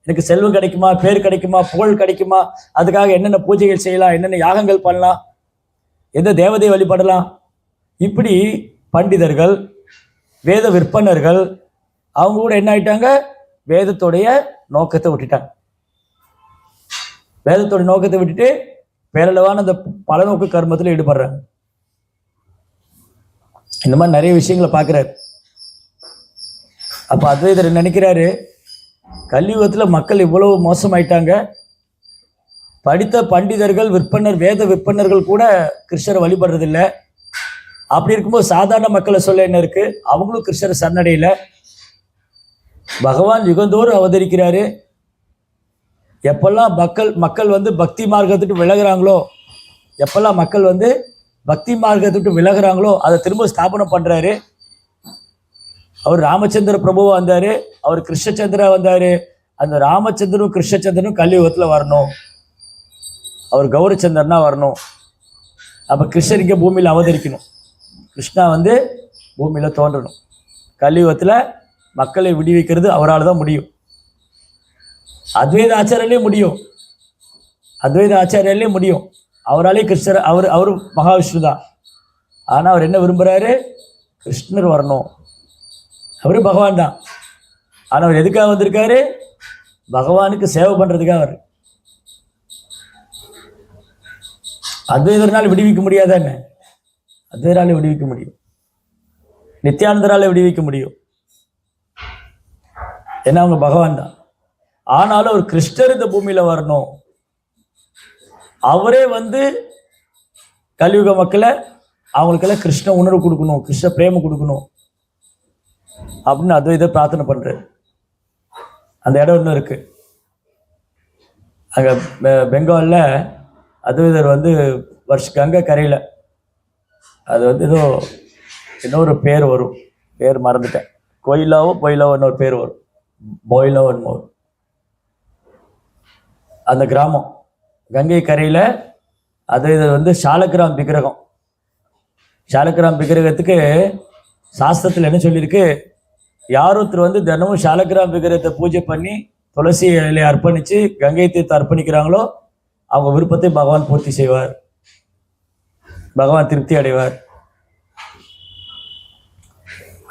எனக்கு செல்வம் கிடைக்குமா, பேர் கிடைக்குமா, புகழ் கிடைக்குமா, அதுக்காக என்னென்ன பூஜைகள் செய்யலாம், என்னென்ன யாகங்கள் பண்ணலாம், எந்த தேவதையை வழிபடலாம். இப்படி பண்டிதர்கள், வேத விற்பனர்கள் அவங்க கூட என்ன ஆயிட்டாங்க? வேதத்துடைய நோக்கத்தை விட்டுட்டாங்க. வேதத்தோட நோக்கத்தை விட்டுட்டு பேரளவான அந்த பலநோக்கு கர்மத்தில் ஈடுபடுறாங்க. இந்த மாதிரி நிறைய விஷயங்களை பார்க்குறாரு. அப்போ அத்வைதர் நினைக்கிறாரு, கலியுகத்தில் மக்கள் இவ்வளவு மோசமாயிட்டாங்க, படித்த பண்டிதர்கள், விற்பனர், வேத விற்பனர்கள் கூட கிருஷ்ணரை வழிபடுறதில்லை. அப்படி இருக்கும்போது சாதாரண மக்களை சொல்ல என்ன இருக்கு? அவங்களும் கிருஷ்ணரை சரணடையில. பகவான் யுகந்தோறும் அவதரிக்கிறாரு. எப்பெல்லாம் மக்கள் வந்து பக்தி மார்க்கத்துட்டு விலகுறாங்களோ, எப்பெல்லாம் மக்கள் வந்து பக்தி மார்க்கத்துட்டு விலகுறாங்களோ அதை திரும்ப ஸ்தாபனம் பண்றாரு. அவர் ராமச்சந்திர பிரபுவா வந்தாரு, அவர் கிருஷ்ணச்சந்திரா வந்தாரு. அந்த ராமச்சந்திரனும் கிருஷ்ணச்சந்திரனும் கலியுகத்துல வரணும், அவர் கௌரச்சந்திரனா வரணும். அப்ப கிருஷ்ணர் இங்க பூமியில அவதரிக்கணும், கிருஷ்ணா வந்து பூமியில தோன்றணும். கலியுகத்துல மக்களை விடுவிக்கிறது அவரால் தான் முடியும். அத்வைத ஆச்சாரியாலே முடியும், அத்வைத ஆச்சாரியாலே முடியும். அவராலே கிருஷ்ணர், அவர் மகாவிஷ்ணு தான். ஆனா அவர் என்ன விரும்புறாரு? கிருஷ்ணர் வரணும். அவரு பகவான் தான். ஆனா அவர் எதுக்காக வந்திருக்காரு? பகவானுக்கு சேவை பண்றதுக்காக. அவர் அத்வைதரால் விடுவிக்க முடியாதானே? அத்வைதரால விடுவிக்க முடியும், நித்யானந்தரால விடுவிக்க முடியும். ஏன்னா அவங்க பகவான் தான். ஆனாலும் அவர் கிருஷ்ணர் இந்த பூமியில வரணும். அவரே வந்து கலியுக மக்களை அவங்களுக்கெல்லாம் கிருஷ்ண உணர்வு கொடுக்கணும், கிருஷ்ண பிரேமம் கொடுக்கணும் அப்படின்னு அத்வைதர் பிரார்த்தனை பண்றாரு. அந்த இடம் ஒன்று இருக்கு அங்க பெங்கால்ல. அத்வைதர் வந்து கங்கை கரையில, அது வந்து ஏதோ இன்னொரு பேர் வரும், பேர் மறந்துட்டேன், கோயிலாவோ பொயிலாவோ இன்னொரு பேர் வரும், பொயிலாவோ என்னமோ. அந்த கிராமம் கங்கை கரையில அத்வைதர் வந்து சாலக்கிராம் விக்கிரகம். சாலக்கிராம் விக்கிரகத்துக்கு சாஸ்திரத்தில் என்ன சொல்லியிருக்கு? யார் ஒருத்தர் வந்து தினமும் சாலக்கிராம் விக்கிரகத்தை பூஜை பண்ணி துளசி இலையை அர்ப்பணிச்சு கங்கை தீர்த்து அர்ப்பணிக்கிறாங்களோ அவங்க விருப்பத்தை பகவான் பூர்த்தி செய்வார், பகவான் திருப்தி அடைவார்.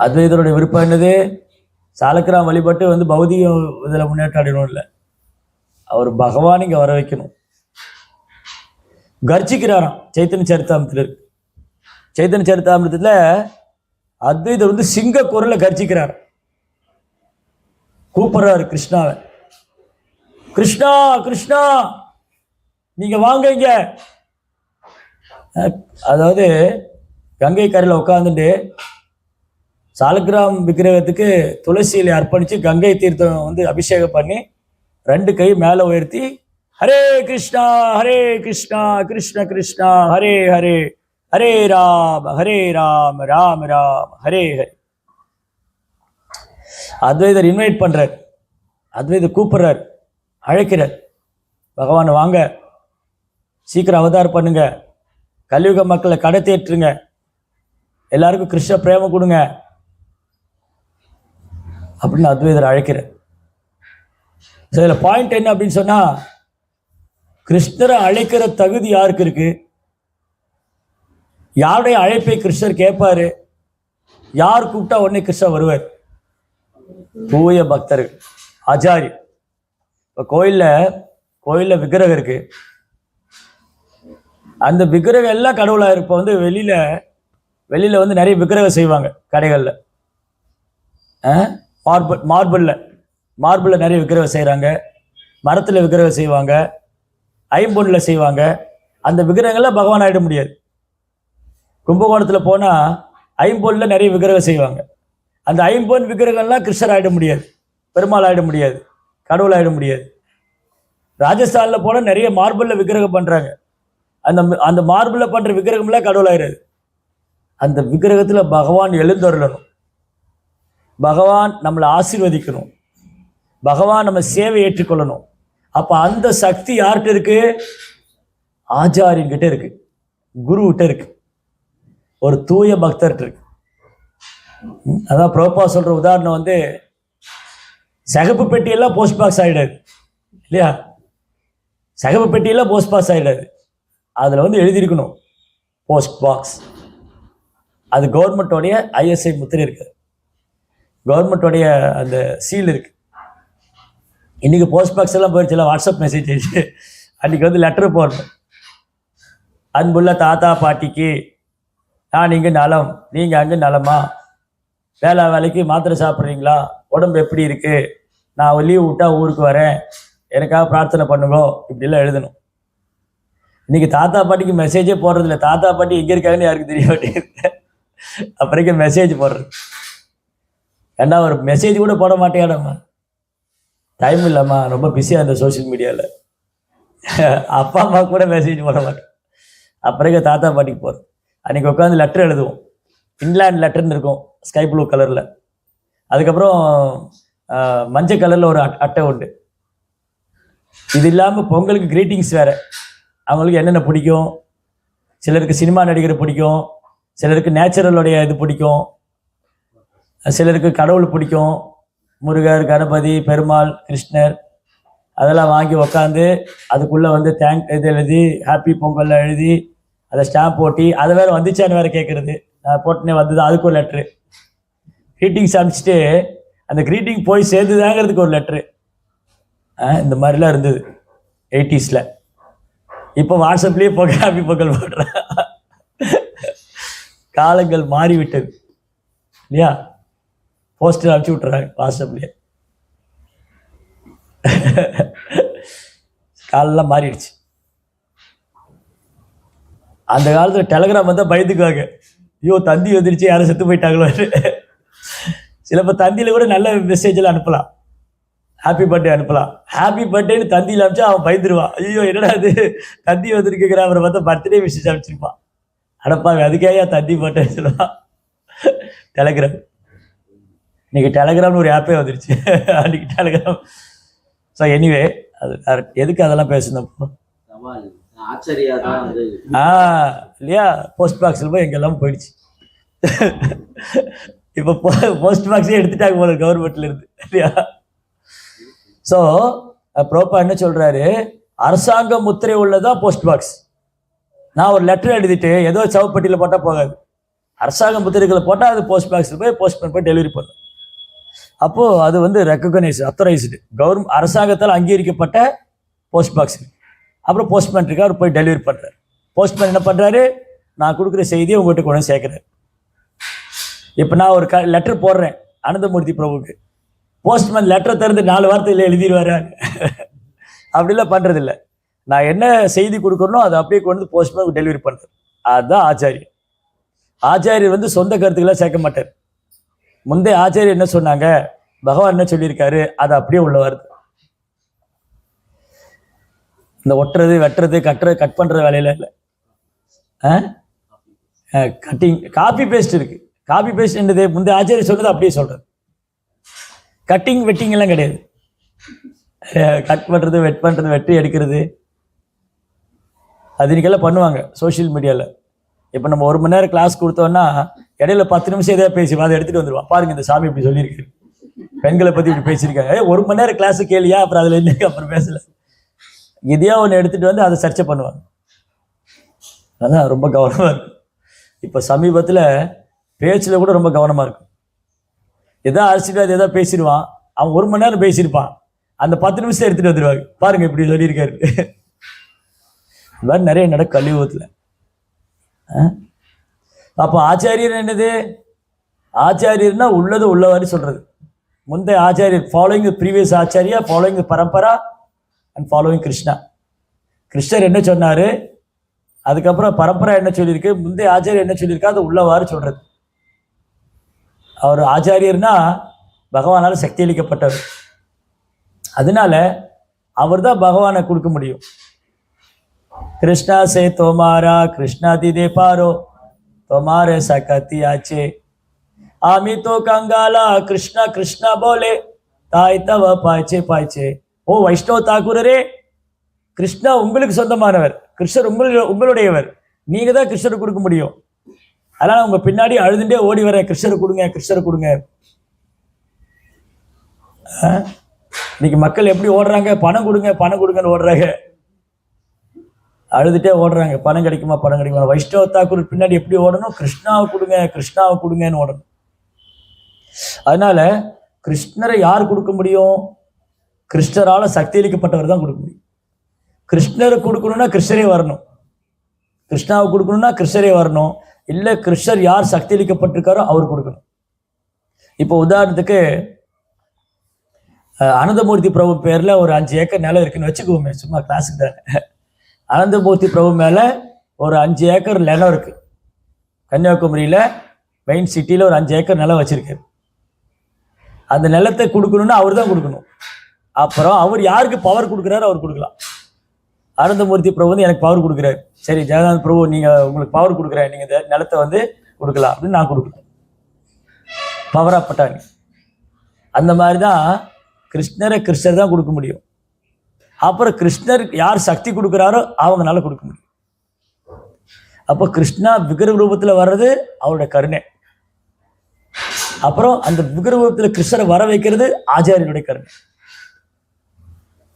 அத்வைதருடைய விருப்பம் என்னது? சாலக்கிராம் வழிபட்டு வந்து பௌதிக இதில் முன்னேற்றம் அடையணும் இல்லை, அவர் பகவான் இங்க வர வைக்கணும். கர்ஜிக்கிறாராம் சைத்தன்ய சரித்தாமிரத்தில் இருக்கு. சைத்தன்ய சரித்தாமிரத்துல அத்வைதர் வந்து சிங்க குரல்ல கர்ஜிக்கிறார், கூப்பிடுறாரு கிருஷ்ணாவை. கிருஷ்ணா கிருஷ்ணா நீங்க வாங்க இங்க. அதாவது கங்கை கரையில் உட்காந்துட்டு சாலக்கிராம் விக்கிரகத்துக்கு துளசி இலை அர்ப்பணிச்சு கங்கை தீர்த்தம் வந்து அபிஷேகம் பண்ணி 2 கை மேல உயர்த்தி ஹரே கிருஷ்ணா கிருஷ்ண கிருஷ்ணா ஹரே ஹரே ஹரே ராம் ராம் ராம் ஹரே ஹரே. அத்வைதர் இன்வைட் பண்றார், அத்வைதர் கூப்பிடுறார், அழைக்கிறார். பகவான் வாங்க, சீக்கிரம் அவதாரம் பண்ணுங்க, கலியுக மக்களை கடத்தேற்றுங்க, எல்லாருக்கும் கிருஷ்ண பிரேமம் கொடுங்க அப்படின்னு அத்வைதர் அழைக்கிறார். இதில் பாயிண்ட் என்ன அப்படின்னு சொன்னா, கிருஷ்ணரை அழைக்கிற தகுதி யாருக்கு இருக்கு? யாருடைய அழைப்பை கிருஷ்ணர் கேட்பாரு? யார் கூப்பிட்டா உடனே கிருஷ்ணர் வருவார்? தூய பக்தர்கள், ஆச்சாரி. இப்போ கோயிலில் விக்கிரகம் இருக்கு, அந்த விக்கிரகம் எல்லாம் கடவுளாக இப்போ வந்து வெளியில வந்து நிறைய விக்கிரகம் செய்வாங்க கடைகளில். மார்பிளில் நிறைய விக்கிரகம் செய்கிறாங்க, மரத்தில் விக்கிரகம் செய்வாங்க, ஐம்பொன்னில் செய்வாங்க. அந்த விக்கிரகங்கள்லாம் பகவான் ஆகிட முடியாது. கும்பகோணத்தில் போனால் ஐம்பொன்னில் நிறைய விக்கிரகம் செய்வாங்க. அந்த ஐம்பொன் விக்கிரகம்லாம் கிருஷ்ணர் ஆகிட முடியாது, பெருமாள் ஆகிட முடியாது, கடவுள் ஆகிட முடியாது. ராஜஸ்தானில் போனால் நிறைய மார்பிளில் விக்கிரகம் பண்ணுறாங்க. அந்த மார்பிளில் பண்ணுற விக்கிரகம்லாம் கடவுள் ஆகிடாது. அந்த விக்கிரகத்தில் பகவான் எழுந்தருளணும், பகவான் நம்மளை ஆசீர்வதிக்கணும், பகவான் நம்ம சேவை ஏற்றுக்கொள்ளணும். அப்போ அந்த சக்தி யார்கிட்ட இருக்கு? ஆச்சாரியன்கிட்ட இருக்கு, குருகிட்ட இருக்கு, ஒரு தூய பக்தர்கிட்ட இருக்கு. அதான் பிரபுபா சொல்ற உதாரணம் வந்து, சகப்பு பெட்டியெல்லாம் போஸ்ட் பாக்ஸ் ஆகிடாது இல்லையா? சகப்பு பெட்டியெல்லாம் போஸ்ட் பாக்ஸ் ஆகிடாது. அதில் வந்து எழுதியிருக்கணும் போஸ்ட் பாக்ஸ். அது கவர்மெண்ட்டோடைய ISI முத்திரை இருக்கு, கவர்மெண்ட்டோடைய அந்த சீல் இருக்கு. இன்னைக்கு போஸ்ட் பாக்ஸ் எல்லாம் போயிடுச்சுல, வாட்ஸ்அப் மெசேஜ் ஆயிடுச்சு. அன்றைக்கி வந்து லெட்டர் போடணும். அன்புள்ள தாத்தா பாட்டிக்கு நான் இங்கே நலம், நீங்கள் அங்கே நலமா, வேலைக்கு மாத்திரை சாப்பிட்றீங்களா, உடம்பு எப்படி இருக்குது, நான் லீவ் விட்டா ஊருக்கு வரேன், எனக்காக பிரார்த்தனை பண்ணுங்க, இப்படிலாம் எழுதணும். இன்றைக்கி தாத்தா பாட்டிக்கு மெசேஜே போடுறதில்ல. தாத்தா பாட்டி எங்கே இருக்காங்கன்னு யாருக்கு தெரிய மாட்டேங்குது, அப்புறம் மெசேஜ் போடுறது. ஏன்னா ஒரு மெசேஜ் கூட போட மாட்டேங்காடம்மா, டைம் இல்லைம்மா, ரொம்ப பிஸியாக இருந்த சோஷியல் மீடியாவில். அப்பா அம்மா கூட மெசேஜ் போட மாட்டேன், அப்புறம் தாத்தா பாட்டிக்கு போகிறோம். அன்றைக்கி உட்காந்து லெட்டர் எழுதுவோம், இன்லேண்ட் லெட்டர்னு இருக்கும், ஸ்கை ப்ளூ கலரில். அதுக்கப்புறம் மஞ்சள் கலரில் ஒரு அட்டை உண்டு. இது இல்லாமல் பொங்கலுக்கு க்ரீட்டிங்ஸ் வேறு. அவங்களுக்கு என்னென்ன பிடிக்கும், சிலருக்கு சினிமா நடிகர் பிடிக்கும், சிலருக்கு நேச்சுரலுடைய இது பிடிக்கும், சிலருக்கு கடவுள் பிடிக்கும், முருகர், கணபதி, பெருமாள், கிருஷ்ணர். அதெல்லாம் வாங்கி உக்காந்து அதுக்குள்ளே வந்து இது எழுதி ஹாப்பி பொங்கலில் எழுதி அதை ஸ்டாம்ப் போட்டி, அதை வேறு வந்துச்சான்னு வேறு கேட்குறது. போட்டுனே வந்தது, அதுக்கு ஒரு லெட்ரு. க்ரீட்டிங்ஸ் அனுப்பிச்சிட்டு அந்த க்ரீட்டிங் போய் சேர்ந்துதாங்கிறதுக்கு ஒரு லெட்ரு. இந்த மாதிரிலாம் இருந்தது 80s. இப்போ வாட்ஸ்அப்லேயே பொங்கல் ஹாப்பி பொங்கல் போடுறேன். காலங்கள் மாறிவிட்டது இல்லையா? போஸ்டர் அனுப்பிச்சி விட்டுறாங்க வாட்ஸ்அப்லேயே. காலெல்லாம் மாறிடுச்சு. அந்த காலத்தில் டெலகிராம் வந்தால் பயந்துக்குவாங்க, ஐயோ தந்தி வந்துருச்சு, யாரும் செத்து போயிட்டாங்களோ. சிலப்போ தந்தியில் கூட நல்ல மெசேஜெல்லாம் அனுப்பலாம், ஹாப்பி பர்த்டே அனுப்பலாம். ஹாப்பி பர்த்டேன்னு தந்தியில் அனுப்பிச்சா அவன் பயந்துருவான், ஐயோ என்னடா அது தந்தி வந்துருக்குற, அவரை பார்த்தா பர்த்டே மெசேஜ் அனுப்பிச்சிருப்பான். அடப்பாங்க, அதுக்கே தந்தி பர்த்டே சொல்லுவான். டெலகிராம், இன்னைக்கு டெலகிராம்னு ஒரு ஆப்பே வந்துருச்சு. அன்றைக்கி டெலகிராம். ஸோ எனிவே, அது எதுக்கு அதெல்லாம் பேசணும்ப்போ இல்லையா? போஸ்ட் பாக்ஸில் போய் எங்கெல்லாம் போயிடுச்சு. இப்போ போஸ்ட் பாக்ஸே எடுத்துட்டாங்க போல கவர்மெண்ட்ல இருந்து இல்லையா? ஸோ ப்ரோப்பா என்ன சொல்றாரு, அரசாங்க முத்திரை உள்ளதான் போஸ்ட் பாக்ஸ். நான் ஒரு லெட்டர் எழுதிட்டு ஏதோ சவப்பட்டியில் போட்டால் போகாது, அரசாங்க முத்திரைகளை போட்டால் அது போஸ்ட் பாக்ஸில் போய் போஸ்ட்மேன் போய் டெலிவரி பண்ணும். அப்போது அது வந்து ரெக்கக்னைஸ், அத்தரைஸ்டு, கவர்மெண்ட் அரசாங்கத்தால் அங்கீகரிக்கப்பட்ட போஸ்ட் பாக்ஸ். அப்புறம் போஸ்ட்மேன் இருக்கா, அவர் போய் டெலிவரி பண்ணுறாரு. போஸ்ட்மேன் என்ன பண்ணுறாரு, நான் கொடுக்குற செய்தியை உங்கள்கிட்ட கொண்டு சேர்க்குறேன். இப்போ நான் ஒரு லெட்டர் போடுறேன் அனந்தமூர்த்தி பிரபுக்கு, போஸ்ட்மேன் லெட்டரை திறந்து 4 வார்த்தையில் எழுதிடுவாரு. அப்படிலாம் பண்ணுறதில்ல. நான் என்ன செய்தி கொடுக்குறனோ அதை அப்படியே கொண்டு வந்து போஸ்ட்மேனுக்கு டெலிவரி பண்ணுறேன். அதுதான் ஆச்சாரியர். ஆச்சாரியர் வந்து சொந்த கருத்துக்களை சேர்க்க மாட்டார். முந்தைய ஆச்சாரியர் என்ன சொன்னாங்க, பகவான் என்ன சொல்லியிருக்காரு, அது அப்படியே உள்ள வருது. இந்த ஒட்டுறது, வெட்டுறது, கட் பண்ணுற வேலையில இல்லை. கட்டிங் காப்பி பேஸ்ட் இருக்கு. காப்பி பேஸ்ட் என்னது? முந்தைய ஆச்சாரியர் சொன்னது அப்படியே சொல்றது. கட்டிங் வெட்டிங் எல்லாம் கிடையாது. கட் பண்ணுறது, வெட் பண்ணுறது, வெட்டி எடுக்கிறது அது இன்னைக்கெல்லாம் பண்ணுவாங்க சோஷியல் மீடியாவில். இப்போ நம்ம 1 மணி நேரம் கிளாஸ் கொடுத்தோம்னா இடையில 10 நிமிஷம் எதாவது பேசுவோம், அதை எடுத்துகிட்டு வந்துடுவான். பாருங்க இந்த சாமி இப்படி சொல்லியிருக்கு, பெண்களை பற்றி இப்படி பேசியிருக்காங்க. 1 மணி நேரம் கிளாஸு கேளியா, அப்புறம் அதில் இல்லைங்க, அப்புறம் பேசலை. இதையா ஒன்று எடுத்துகிட்டு வந்து அதை சர்ச்சை பண்ணுவாங்க. அதான் ரொம்ப கவனமாக இருக்கும். இப்போ சமீபத்தில் பேச்சில் கூட ரொம்ப கவனமாக இருக்கும். எதாவது அரசியல் எதாவது பேசிடுவான், அவன் 1 மணி நேரம் பேசியிருப்பான், அந்த 10 நிமிஷம் எடுத்துகிட்டு வந்துடுவாங்க. பாருங்க இப்படி சொல்லியிருக்காரு. இது மாதிரி நிறைய நடக்கும் கலியுகத்தில். அப்போ ஆச்சாரியர் என்னது? ஆச்சாரியர்னா உள்ளது உள்ளவாறு சொல்றது. முந்தைய ஆச்சாரியர் following previous acharya, following parampara and following Krishna. கிருஷ்ணர் என்ன சொன்னாரு, அதுக்கப்புறம் பரம்பரா என்ன சொல்லியிருக்கு, முந்தைய ஆச்சாரியர் என்ன சொல்லியிருக்கா, அது உள்ளவாறு சொல்றது. அவர் ஆச்சாரியர்னா பகவானால் சக்தி அளிக்கப்பட்டவர். அதனால அவர் தான் பகவானை கொடுக்க முடியும். கிருஷ்ணா சே தோமாரா கிருஷ்ணா திதே பாரோ தோமாரே சகத்தி ஆச்சே ஆமி தோ கங்காலா கிருஷ்ணா கிருஷ்ணா போலே தாய் தவ பாய்ச்சே பாய்ச்சே. ஓ வைஷ்ணவ தாக்கூரரே, கிருஷ்ணா உங்களுக்கு சொந்தமானவர், கிருஷ்ணர் உங்களுடையவர், நீங்க தான் கிருஷ்ணரை கொடுக்க முடியும். அதனால உங்க பின்னாடி அழுதுண்டே ஓடி வர, கிருஷ்ணரை கொடுங்க கிருஷ்ணரை கொடுங்க. இன்னைக்கு மக்கள் எப்படி ஓடுறாங்க, பணம் கொடுங்க பணம் கொடுங்கன்னு ஓடுறாங்க, அழுதுட்டே ஓடுறாங்க, பணம் கிடைக்குமா பணம் கிடைக்குமா. வைஷ்ணவ தாக்கூர் பின்னாடி எப்படி ஓடணும், கிருஷ்ணாவை கொடுங்க கிருஷ்ணாவை கொடுங்கன்னு ஓடணும். அதனால கிருஷ்ணரை யார் கொடுக்க முடியும்? கிருஷ்ணரால சக்தி அளிக்கப்பட்டவர் தான் கொடுக்க முடியும். கிருஷ்ணரை கொடுக்கணும்னா கிருஷ்ணரே வரணும், கிருஷ்ணாவை கொடுக்கணும்னா கிருஷ்ணரே வரணும். இல்லை கிருஷ்ணர் யார் சக்தி அளிக்கப்பட்டிருக்காரோ அவர் கொடுக்கணும். இப்போ உதாரணத்துக்கு அனந்தமூர்த்தி பிரபு பேரில் ஒரு 5 ஏக்கர் நிலம் இருக்குன்னு வச்சுக்குவோமே, சும்மா கிளாஸுக்கு தானே. அனந்தமூர்த்தி பிரபு மேலே ஒரு 5 ஏக்கர் நிலம் இருக்குது. கன்னியாகுமரியில் மெயின் சிட்டியில் ஒரு 5 ஏக்கர் நிலம் வச்சுருக்காரு. அந்த நிலத்தை கொடுக்கணும்னா அவர் தான் கொடுக்கணும். அப்புறம் அவர் யாருக்கு பவர் கொடுக்குறாரு அவர் கொடுக்கலாம். அனந்தமூர்த்தி பிரபு வந்து எனக்கு பவர் கொடுக்குறாரு, சரி ஜெகநாத் பிரபு நீங்கள் உங்களுக்கு பவர் கொடுக்குறேன், நீங்கள் இந்த நிலத்தை வந்து கொடுக்கலாம் அப்படின்னு நான் கொடுக்குறேன், பவராகப்பட்டாங்க. அந்த மாதிரி தான் கிருஷ்ணரை கிருஷ்ணர் தான் கொடுக்க முடியும். அப்புறம் கிருஷ்ணர் யார் சக்தி கொடுக்குறாரோ அவங்கனால கொடுக்க முடியும். அப்போ கிருஷ்ணா விக்கிரக ரூபத்தில் வர்றது அவருடைய கருணை. அப்புறம் அந்த விக்கிரக ரூபத்தில் கிருஷ்ணரை வர வைக்கிறது ஆச்சாரியனுடைய கருணை.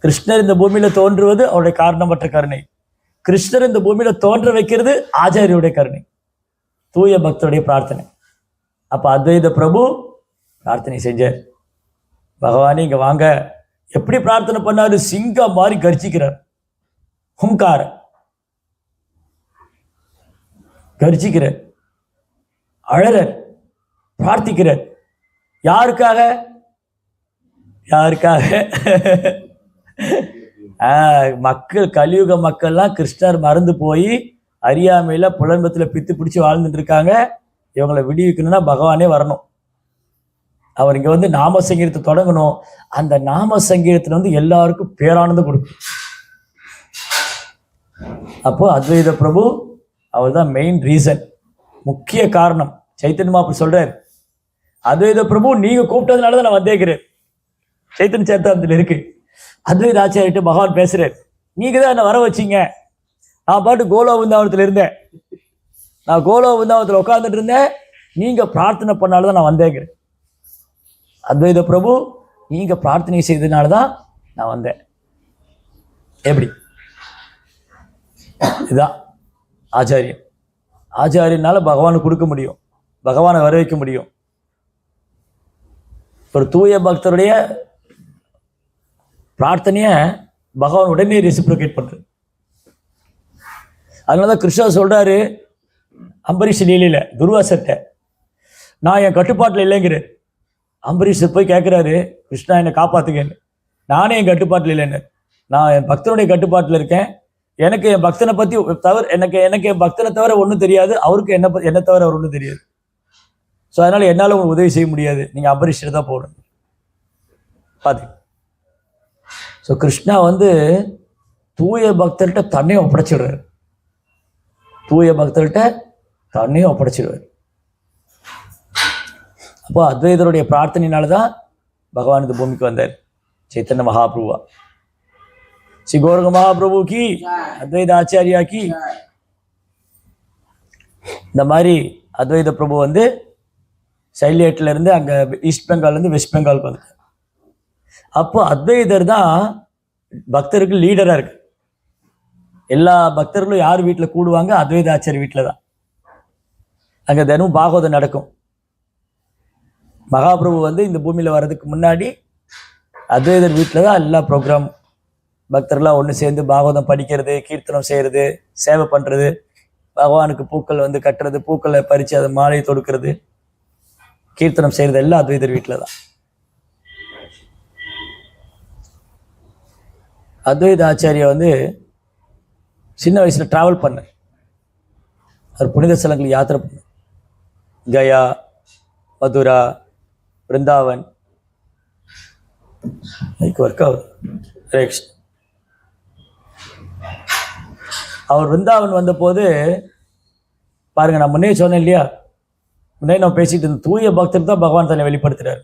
கிருஷ்ணர் இந்த பூமியில தோன்றுவது அவருடைய காரணமற்ற கருணை. கிருஷ்ணர் இந்த பூமியில தோன்ற வைக்கிறது ஆச்சாரியுடைய கருணை, தூய பக்தருடைய பிரார்த்தனை. அப்ப அத்வைத பிரபு பிரார்த்தனை செஞ்சார், பகவானே இங்க வாங்க. எப்படி பிரார்த்தனை பண்ணாரு? சிங்கம் மாதிரி கர்ஜிக்கிறார், ஹுங்கார கர்ஜிக்கிறார், அழறார், பிரார்த்திக்கிறார். யாருக்காக? யாருக்காக? மக்கள், கலியுக மக்கள்லாம் கிருஷ்ணர் மறந்து போய் அறியாமையில புலம்பத்தில் பித்து பிடிச்சி வாழ்ந்துட்டு இருக்காங்க. இவங்களை விடுவிக்கணும்னா பகவானே வரணும். அவர் இங்க வந்து நாம சங்கீதத்தை தொடங்கணும். அந்த நாம சங்கீதத்துல வந்து எல்லாருக்கும் பேரானந்தம் கொடுக்கும். அப்போ அத்வைத பிரபு அவர் தான் மெயின் ரீசன், முக்கிய காரணம். சைத்தன்ய மகாபிரபு சொல்றாரு, அத்வைத பிரபு நீங்க கூப்பிட்டதுனால தான் நான் வந்தேங்கிறேன். சைத்தன்ய சேத்தாந்தத்தில் இருக்கு. அத்வைத ஆச்சாரிட்ட பகவான் பேசுறாரு, நீங்க தான் என்ன வர வச்சீங்க. நான் பாட்டு கோலோ விருந்தாவனத்தில் இருந்தேன், நான் கோலோ விருந்தாவனத்தில் உட்காந்துட்டு இருந்தேன், நீங்க பிரார்த்தனை பண்ணால்தான் நான் வந்தேங்கிறேன். அத்வைத பிரபு நீங்க பிரார்த்தனை செய்ததுனால தான் நான் வந்தேன். எப்படி? இதுதான் ஆச்சாரியன். ஆச்சாரியனால பகவானுக்கு கொடுக்க முடியும், பகவானை வர வைக்க முடியும். ஒரு தூய பக்தருடைய பிரார்த்தனைய பகவான் உடனே ரெசிப்ரோகேட் பண்றது. அதனாலதான் கிருஷ்ணர் சொல்றாரு அம்பரீஷ் லீலையில துர்வாசர்ட்ட, நான் என் கட்டுப்பாட்டில் இல்லைங்கிறேன். அம்பரீஷர் போய் கேட்குறாரு, கிருஷ்ணா என்னை காப்பாத்துங்கன்னு. நானே என் கட்டுப்பாட்டில் இல்லைன்னு, நான் என் பக்தனுடைய கட்டுப்பாட்டில் இருக்கேன். எனக்கு என் பக்தனை பற்றி தவிர எனக்கு என் பக்தனை தவிர ஒன்றும் தெரியாது, அவருக்கு என்ன தவிர அவர் ஒன்றும் தெரியாது. ஸோ அதனால் என்னால் உங்களுக்கு உதவி செய்ய முடியாது, நீங்கள் அம்பரீஷர் தான் போடணும். பார்த்து ஸோ கிருஷ்ணா வந்து தூய பக்தர்கிட்ட தன்னையும் ஒப்படைச்சிடுறாரு. தூய பக்தர்கிட்ட தன்னையும் ஒப்படைச்சிடுவார். அப்போ அத்வைதருடைய பிரார்த்தனையினாலதான் பகவான் இந்த பூமிக்கு வந்தார், சைத்தன்ய மகாபிரபுவா. ஸ்ரீ கௌரங்க மகாபிரபு கி, அத்வைத ஆச்சாரியா கி. இந்த மாதிரி அத்வைத பிரபு வந்து சைலியட்ல இருந்து அங்க ஈஸ்ட் பெங்கால்ல இருந்து வெஸ்ட் பெங்காலுக்கு வந்து, அப்போ அத்வைதர் தான் பக்தருக்கு லீடரா இருக்கு. எல்லா பக்தர்களும் யார் வீட்டில் கூடுவாங்க? அத்வைத ஆச்சாரிய வீட்டில் தான். அங்கே தினமும் பாகவதம் நடக்கும். மகாபிரபு வந்து இந்த பூமியில் வர்றதுக்கு முன்னாடி அத்வைதர் வீட்டில் தான் எல்லா ப்ரோக்ராம், பக்தர்களாக ஒன்று சேர்ந்து பாகவதம் படிக்கிறது, கீர்த்தனம் செய்கிறது, சேவை பண்ணுறது, பகவானுக்கு பூக்கள் வந்து கட்டுறது, பூக்களை பறித்து அதை மாலை தொடுக்கிறது, கீர்த்தனம் செய்கிறது எல்லாம் அத்வைதர் வீட்டில் தான். அத்வைத ஆச்சாரியா வந்து சின்ன வயசில் ட்ராவல் பண்ணேன். அவர் புனித ஸ்தலங்களுக்கு யாத்திரை பண்ணேன். கயா, மதுரா, பிருந்தாவன். ஒர்க் ஆகுது. அவர் பிருந்தாவன் வந்த போது பாருங்க, நான் முன்னே சொன்னேன் இல்லையா, முன்னே நான் பேசிட்டு இருந்த தூய பக்தர் தான் பகவான் தன்னை வெளிப்படுத்துறாரு.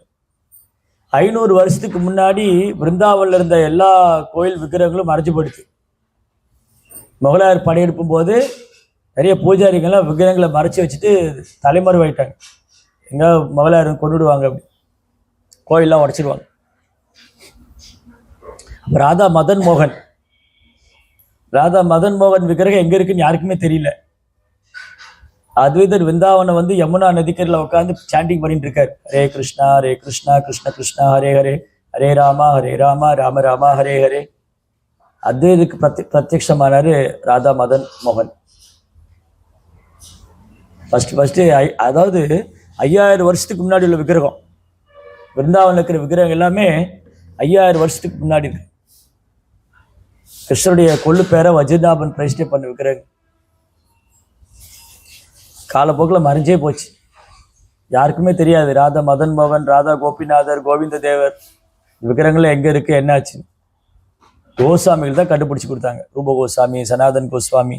500 வருஷத்துக்கு முன்னாடி பிருந்தாவன்ல இருந்த எல்லா கோயில் விக்கிரகங்களும் மறைஞ்சு போயிடுச்சு. முகலாயர் படையெடுப்பும் போது நிறைய பூஜாரிகள்லாம் விக்கிரகங்களை மறைச்சி வச்சுட்டு தலைமறைவாயிட்டாங்க. எங்க முகலாயர் கொண்டுடுவாங்க, அப்படி கோயிலெலாம் உடச்சிடுவாங்க. ராதா மதன் மோகன், ராதா மதன் மோகன் விக்கிரகம் எங்க இருக்குன்னு யாருக்குமே தெரியல. அத்வைதர் விருந்தாவனை வந்து யமுனா நதிக்கரையில் உட்காந்து சாண்டிங் பண்ணிட்டு இருக்காரு. ஹரே கிருஷ்ணா கிருஷ்ண கிருஷ்ணா ஹரே ஹரே, ஹரே ராமா ராம ராமா ஹரே ஹரே. அத்வைதுக்கு பிரத்யட்சமானாரு ராதா மதன் மோகன். ஃபர்ஸ்ட் அதாவது 5000 வருஷத்துக்கு முன்னாடி உள்ள விக்கிரகம், விருந்தாவனில் இருக்கிற விக்கிரகம் எல்லாமே 5000 வருஷத்துக்கு முன்னாடி இருக்கு. கிருஷ்ணருடைய கொள்ளு பேரை வஜ்ரநாபன் பிரதிஷ்டை பண்ண விக்கிரகம் காலப்போக்கில் மறைஞ்சே போச்சு, யாருக்குமே தெரியாது. ராதா மதன் மோகன், ராதா கோபிநாதர், கோவிந்த தேவர் விக்கிரகங்கள் எங்கே இருக்கு, என்னாச்சு, கோஸ்வாமிகள் தான் கண்டுபிடிச்சி கொடுத்தாங்க. ரூப கோஸ்வாமி, சனாதன் கோஸ்வாமி.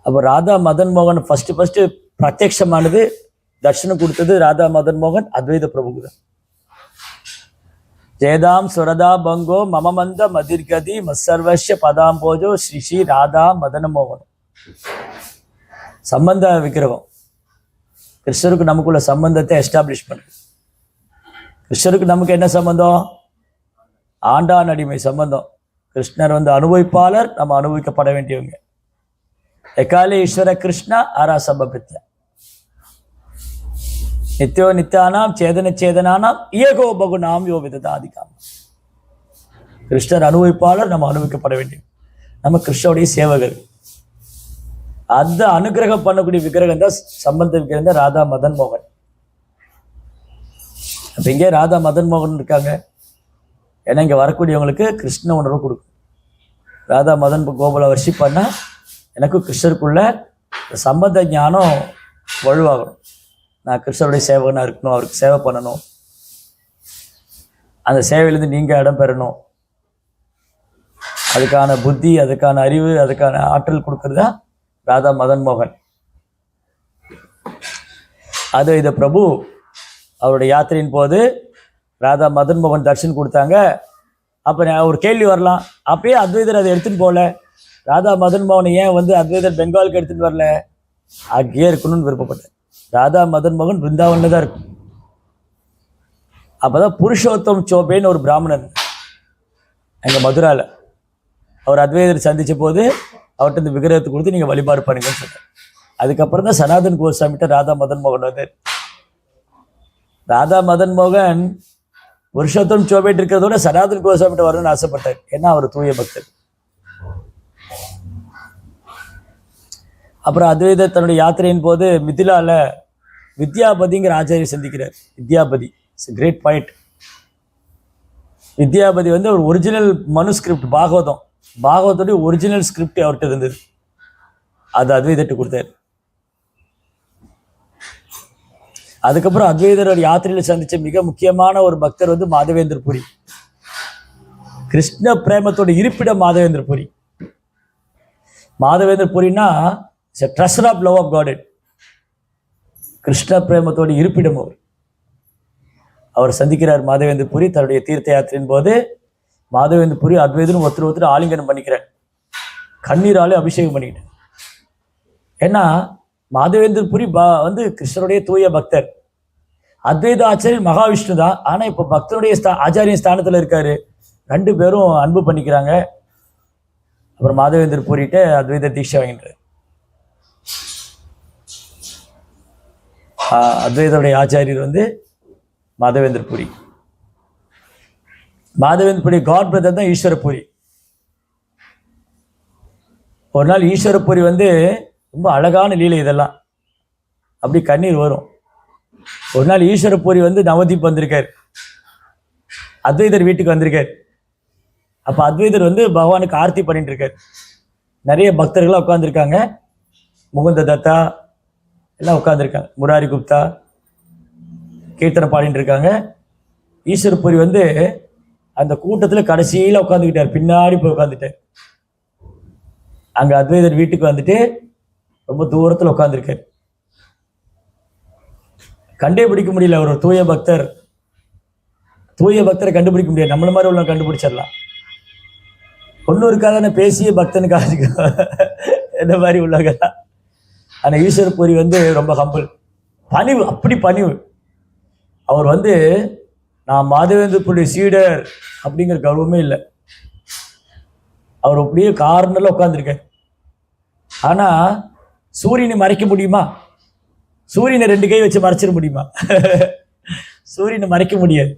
அப்போ ராதா மதன் மோகன் ஃபர்ஸ்ட் பிரத்யட்சமானது, தர்ஷனம் கொடுத்தது ராதா மதன் மோகன் அத்வைத பிரபுக்கு தான். ஜெயதாம் சுரதா பங்கோ மமமந்த மதிர்கதி மசர்வஷ்ய பதாம்போஜோ ஸ்ரீ ஸ்ரீ ராதா மதன மோகன். சம்பந்த விக்கிரகம் கிருஷ்ணருக்கு நமக்குள்ள சம்பந்தத்தை எஸ்டாப்ளிஷ் பண்ணுது. கிருஷ்ணருக்கு நமக்கு என்ன சம்பந்தம்? ஆண்டான் அடிமை சம்பந்தம். கிருஷ்ணர் வந்து அனுபவிப்பாளர், நம்ம அனுபவிக்கப்பட வேண்டியவங்க. எக்காலே ஈஸ்வர கிருஷ்ணா ஆரா சம்பித்யா நித்யோ நித்யானாம் சேதன சேதனானாம் ஏகோ பகுநாம் யோ விததாதிகாம். கிருஷ்ணர் அனுபவிப்பாளர், நம்ம அனுபவிக்கப்பட வேண்டியவங்க. நம்ம கிருஷ்ணனுடைய சேவகர். அந்த அனுகிரகம் பண்ணக்கூடிய விக்கிரகம் தான் சம்பந்த விக்கிரகம் தான் ராதா மதன் மோகன். அப்ப இங்கே ராதா மதன் மோகன் இருக்காங்க. ஏன்னா இங்கே வரக்கூடியவங்களுக்கு கிருஷ்ண உணர்வு கொடுக்கும். ராதா மதன் கோபால வர்ஷிப் பண்ணால் எனக்கும் கிருஷ்ணருக்குள்ள சம்பந்த ஞானம் வலுவாகணும். நான் கிருஷ்ணருடைய சேவகனாக இருக்கணும், அவருக்கு சேவை பண்ணணும், அந்த சேவையிலேருந்து நீங்கள் இடம் பெறணும். அதுக்கான புத்தி, அதுக்கான அறிவு, அதுக்கான ஆற்றல் கொடுக்கறது தான் ராதா மதன் மோகன். அத்வைத பிரபு அவருடைய யாத்திரையின் போது ராதா மதன் மோகன் தர்ஷன் கொடுத்தாங்க. அப்போ ஒரு கேள்வி வரலாம், அப்பயே அத்வைதர் அதை எடுத்துன்னு போகல, ராதா மதன் மோகன் ஏன் வந்து அத்வைதர் பெங்காலுக்கு எடுத்துகிட்டு வரல? அங்கேயே இருக்கணும்னு விருப்பப்பட்டேன். ராதா மதன் மோகன் பிருந்தாவனில் தான் இருக்கும். அப்போதான் புருஷோத்தம் சோபேன்னு ஒரு பிராமணன் எங்கள் மதுராவில், அவர் அத்வைதர் சந்தித்த போது அவர்கிட்ட இந்த விக்கிரகத்தை கொடுத்து நீங்கள் வழிபாடு பண்ணுங்கன்னு சொன்னார். அதுக்கப்புறம் தான் சனாதன் கோஸ்வாமிகிட்ட ராதா மதன் மோகன் வந்தார். ராதா மதன் மோகன் புருஷோத்தம் சோபேட் இருக்கிறதோட சனாதன் கோஸ்வாமிகிட்ட வரணும்னு ஆசைப்பட்டார். ஏன்னா அவர் தூய பக்தர். அப்புறம் அத்வைதர் தன்னுடைய யாத்திரையின் போது மிதிலால வித்யாபதிங்கிற ஆச்சாரியை சந்திக்கிறார். Vidyapati it's great point. Vidyapati வந்து ஒரு ஒரிஜினல் மனுஸ்கிரிப்ட், பாகவதோடைய ஒரிஜினல் ஸ்கிரிப்ட் அவர்கிட்ட இருந்தது. அது அத்வைதர்கிட்ட கொடுத்தாரு. அதுக்கப்புறம் அத்வைதர் யாத்திரையில் சந்திச்ச மிக முக்கியமான ஒரு பக்தர் வந்து மாதவேந்திர புரி. கிருஷ்ண பிரேமத்தோட இருப்பிடம் மாதவேந்திர புரி. மாதவேந்திர புரினா it's a treasure of love of God. Krishna பிரேமத்தோடு இருப்பிடம் அவர் சந்திக்கிறார் மாதவேந்திர புரி தன்னுடைய தீர்த்த யாத்திரையின் போது. மாதவேந்திர புரி அத்வைதனும் ஒருத்தர் ஆலிங்கனம் பண்ணிக்கிறார், கண்ணீராலே அபிஷேகம் பண்ணிக்கிட்டேன். ஏன்னா மாதவேந்திர புரி வந்து கிருஷ்ணருடைய தூய பக்தர், அத்வைத ஆச்சாரியர் மகாவிஷ்ணு தான். ஆனால் இப்போ பக்தனுடைய ஆச்சாரிய ஸ்தானத்தில் இருக்காரு. ரெண்டு பேரும் அன்பு பண்ணிக்கிறாங்க. அப்புறம் மாதவேந்திர புரிகிட்ட அத்வைத தீட்சை வாங்கிட்டார். அத்வைதனுடைய ஆச்சாரியர் வந்து மாதவேந்திர புரி. மாதவேந்திர புரி காட் பிரதர் தான் ஈஸ்வரபுரி. ஒரு நாள் ஈஸ்வரபுரி வந்து ரொம்ப அழகான லீலை, இதெல்லாம் அப்படி கண்ணீர் வரும். ஒரு நாள் ஈஸ்வரபுரி வந்து நவதீப் வந்திருக்கார், அத்வைதர் வீட்டுக்கு வந்திருக்கார். அப்போ அத்வைதர் வந்து பகவானுக்கு ஆர்த்தி பண்ணிட்டு இருக்கார். நிறைய பக்தர்களாக உட்காந்துருக்காங்க. முகுந்த தத்தா எல்லாம் உட்காந்துருக்காங்க, முராரி குப்தா கீர்த்தனை பாடிட்டு இருக்காங்க. ஈஸ்வரபுரி வந்து அந்த கூட்டத்தில் கடைசியில் உட்காந்துக்கிட்டார், பின்னாடி போய் உட்காந்துட்டார். அங்கே அத்வைதர் வீட்டுக்கு வந்துட்டு ரொம்ப தூரத்தில் உட்காந்துருக்கார். கண்டே பிடிக்க முடியல. அவர் ஒரு தூய பக்தர், தூய பக்தரை கண்டுபிடிக்க முடியாது. நம்மள மாதிரி உள்ள கண்டுபிடிச்சிடலாம். ஒன்றும் இருக்காதானே பேசிய பக்தனுக்காக இந்த மாதிரி உள்ளவங்க. ஆனால் ஈஸ்வரபுரி வந்து ரொம்ப ஹம்பிள், பணிவு, அப்படி பணிவு. அவர் வந்து நான் மாதவேந்திர புரி சீடர் அப்படிங்கிற கௌரவமே இல்லை. அவர் அப்படியே கார்னரில் உட்காந்துருக்கார். ஆனால் சூரியனை மறைக்க முடியுமா? சூரியனை 2 கை வச்சு மறைச்சிட முடியுமா? சூரியனை மறைக்க முடியாது.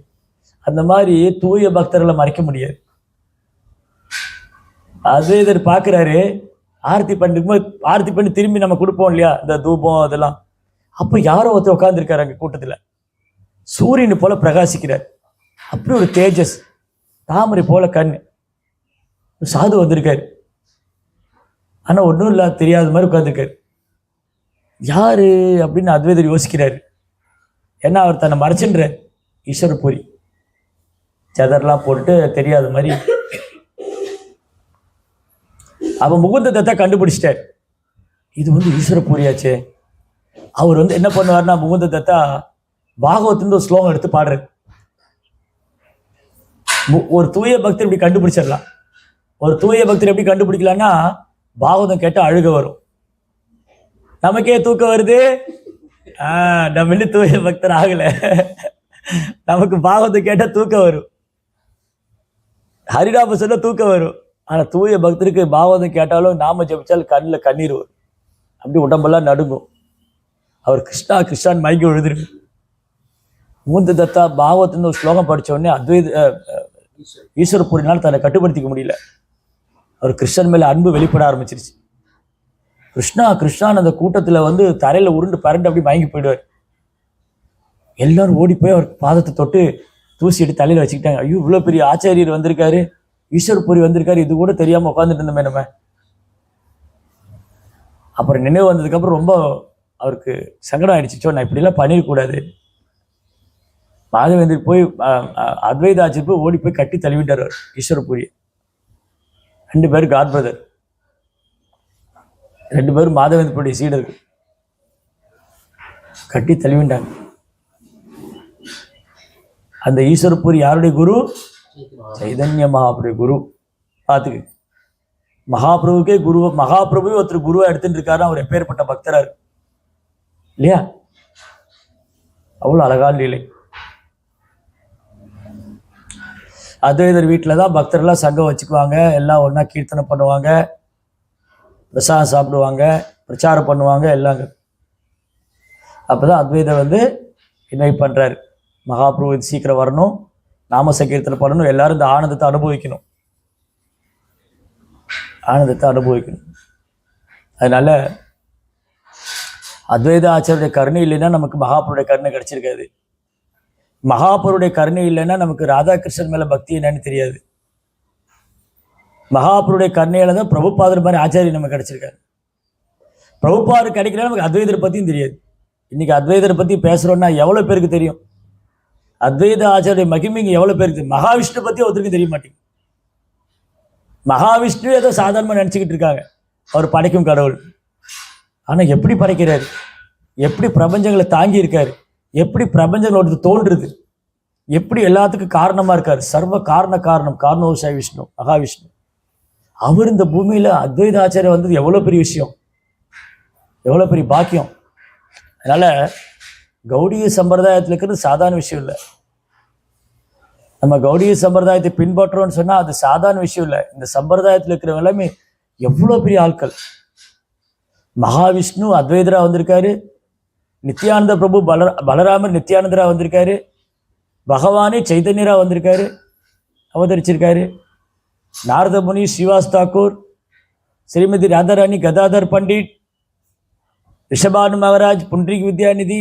அந்த மாதிரி தூய பக்தர்களை மறைக்க முடியாது. அத்வைதர் பார்க்குறாரு, ஆர்த்தி பண்ணிருக்கும்போது ஆர்த்தி பண்ணி திரும்பி நம்ம கொடுப்போம் இல்லையா, இந்த தூபம் அதெல்லாம். அப்போ யாரோ ஒருத்தர் உட்காந்துருக்காரு அங்கே கூட்டத்தில், சூரியனை போல பிரகாசிக்கிறார். அப்படி ஒரு தேஜஸ், தாமரை போல கண். சாது வந்திருக்காரு, ஆனால் ஒன்றும் இல்லை, தெரியாத மாதிரி உட்காந்துருக்காரு. யாரு அப்படின்னு அத்வைதர் யோசிக்கிறாரு. ஏன்னா அவர் தன்னை மறைச்சுன்றார். ஈஸ்வரபுரி சதர்லாம் போட்டு தெரியாத மாதிரி. அப்போ முகுந்த தத்தா கண்டுபிடிச்சிட்டார், இது வந்து ஈஸ்வரபுரியாச்சே. அவர் வந்து என்ன பண்ணுவார்னா, முகுந்த தத்தா பாகவத்திலிருந்து ஒரு ஸ்லோகம் எடுத்து பாடுறாரு. ஒரு தூய பக்தர் இப்படி கண்டுபிடிச்சிடலாம். ஒரு தூய பக்தர் எப்படி கண்டுபிடிக்கலாம்னா, பாகவதம் கேட்டால் அழுக வரும். நமக்கே தூக்கம் வருது, நம்ம இன்னும் தூய பக்தர் ஆகல. நமக்கு பாகவதம் கேட்டால் தூக்கம் வரும், ஹரிநாம சொல்ல தூக்கம் வரும். ஆனால் தூய பக்தருக்கு பாகவதம் கேட்டாலும் நாம ஜபிச்சாலும் கண்ணில் கண்ணீர் வரும், அப்படி உடம்பெல்லாம் நடுங்கும். அவர் கிருஷ்ணா கிருஷ்ணான்னு மயங்கி விழுதுருக்கு. முகுந்த தத்தா பாகவத்தின் ஒரு ஸ்லோகம் படித்த உடனே ஈஸ்வரபுரினால் தன்னை கட்டுப்படுத்திக்க முடியல. அவர் கிருஷ்ணன் மேலே அன்பு வெளிப்பட ஆரம்பிச்சிருச்சு. கிருஷ்ணா கிருஷ்ணான்னு அந்த கூட்டத்தில் வந்து தரையில் உருண்டு பரண்டு அப்படி மயங்கி போயிடுவார். எல்லாரும் ஓடி போய் அவர் பாதத்தை தொட்டு தூசி எடுத்து தலையில் வச்சுக்கிட்டாங்க. ஐயோ, இவ்வளோ பெரிய ஆச்சாரியர் வந்திருக்காரு, ஈஸ்வரபுரி வந்திருக்காரு, இது கூட தெரியாமல் உட்காந்துட்டு இருந்தோமே நம்ம. அப்புறம் நினைவு வந்ததுக்கப்புறம் ரொம்ப அவருக்கு சங்கடம் ஆயிடுச்சு. நான் இப்படிலாம் பண்ணிடக்கூடாது. மாதவேந்திர போய் அத்வைத ஆச்சாரியர் போய் ஓடி போய் கட்டி தழுவிட்டார் அவர் ஈஸ்வரபுரியை. 2 பேர் காட் பிரதர், 2 பேரும் மாதவேந்திரனுடைய சீடர்கள், கட்டி தழுவிட்டாங்க. அந்த ஈஸ்வரபுரி யாருடைய குரு? சைதன்ய மகாபிரபு குரு. பார்த்துக்கு, மகாபிரபுக்கே குரு, மகாபிரபுவே ஒருத்தர் குருவா எடுத்துட்டு இருக்காரு. அவர் எப்பேற்பட்ட பக்தரா இருக்கு இல்லையா? அவ்வளோ அழகான லீலை. அத்வைதர் வீட்டில் தான் பக்தர்கள்லாம் சங்கம் வச்சுக்குவாங்க, எல்லாம் ஒன்றா கீர்த்தனை பண்ணுவாங்க, பிரசாதம் சாப்பிடுவாங்க, பிரச்சாரம் பண்ணுவாங்க எல்லாங்க. அப்போ தான் அத்வைதர் வந்து இன்வைட் பண்ணுறாரு, மகாபிரபு சீக்கிரம் வரணும், நாம சங்கீர்த்தனை பண்ணணும், எல்லாரும் இந்த ஆனந்தத்தை அனுபவிக்கணும், ஆனந்தத்தை அனுபவிக்கணும். அதனால அத்வைத ஆச்சாரிய கருணை இல்லைன்னா நமக்கு மகாபுருடைய கருணை கிடைச்சிருக்காது. மகாபுருடைய கருணை இல்லைன்னா நமக்கு ராதாகிருஷ்ணன் மேலே பக்தி என்னன்னு தெரியாது. மகாபுருடைய கருணையில தான் பிரபுபாதர் மாதிரி ஆச்சாரியர் நமக்கு கிடைச்சிருக்காரு. பிரபுபாதர் கிடைக்கல நமக்கு அத்வைதரை பற்றியும் தெரியாது. இன்னைக்கு அத்வைதரை பற்றி பேசுகிறோன்னா எவ்வளோ பேருக்கு தெரியும்? அத்வைத ஆச்சாரிய மகிமைங்க எவ்வளோ பேருக்கு தெரியும்? மகாவிஷ்ணு பற்றி ஒருத்தருக்கு தெரிய மாட்டேங்குது. மகாவிஷ்ணு ஏதோ சாதாரணமாக நினச்சிக்கிட்டு இருக்காங்க, அவர் படைக்கும் கடவுள். ஆனா எப்படி படைக்கிறாரு, எப்படி பிரபஞ்சங்களை தாங்கி இருக்காரு, எப்படி பிரபஞ்சங்களோட தோன்றுது, எப்படி எல்லாத்துக்கும் காரணமா இருக்காரு. சர்வ காரணம் காரணோசாய் விஷ்ணு மகாவிஷ்ணு. அவர் இந்த பூமியில அத்வைத ஆச்சாரியம் வந்தது எவ்வளவு பெரிய விஷயம், எவ்வளவு பெரிய பாக்கியம். அதனால கௌடிய சம்பிரதாயத்தில் இருக்கிறது சாதாரண விஷயம் இல்லை. நம்ம கௌடிய சம்பிரதாயத்தை பின்பற்றோம்னு சொன்னா அது சாதாரண விஷயம் இல்லை. இந்த சம்பிரதாயத்தில் இருக்கிறவங்க எல்லாமே எவ்வளவு பெரிய ஆட்கள். மகாவிஷ்ணு அத்வைதரா வந்திருக்காரு, நித்யானந்த பிரபு பலராமர் நித்யானந்தரா வந்திருக்காரு, பகவானே சைதன்யரா வந்திருக்காரு, அவதரிச்சிருக்காரு. நாரத முனி, ஸ்ரீவாஸ் தாக்கூர், ஸ்ரீமதி ராதாராணி கதாதர் பண்டிட், ரிஷபானு மகாராஜ், புண்ட்ரிக் வித்யாநிதி,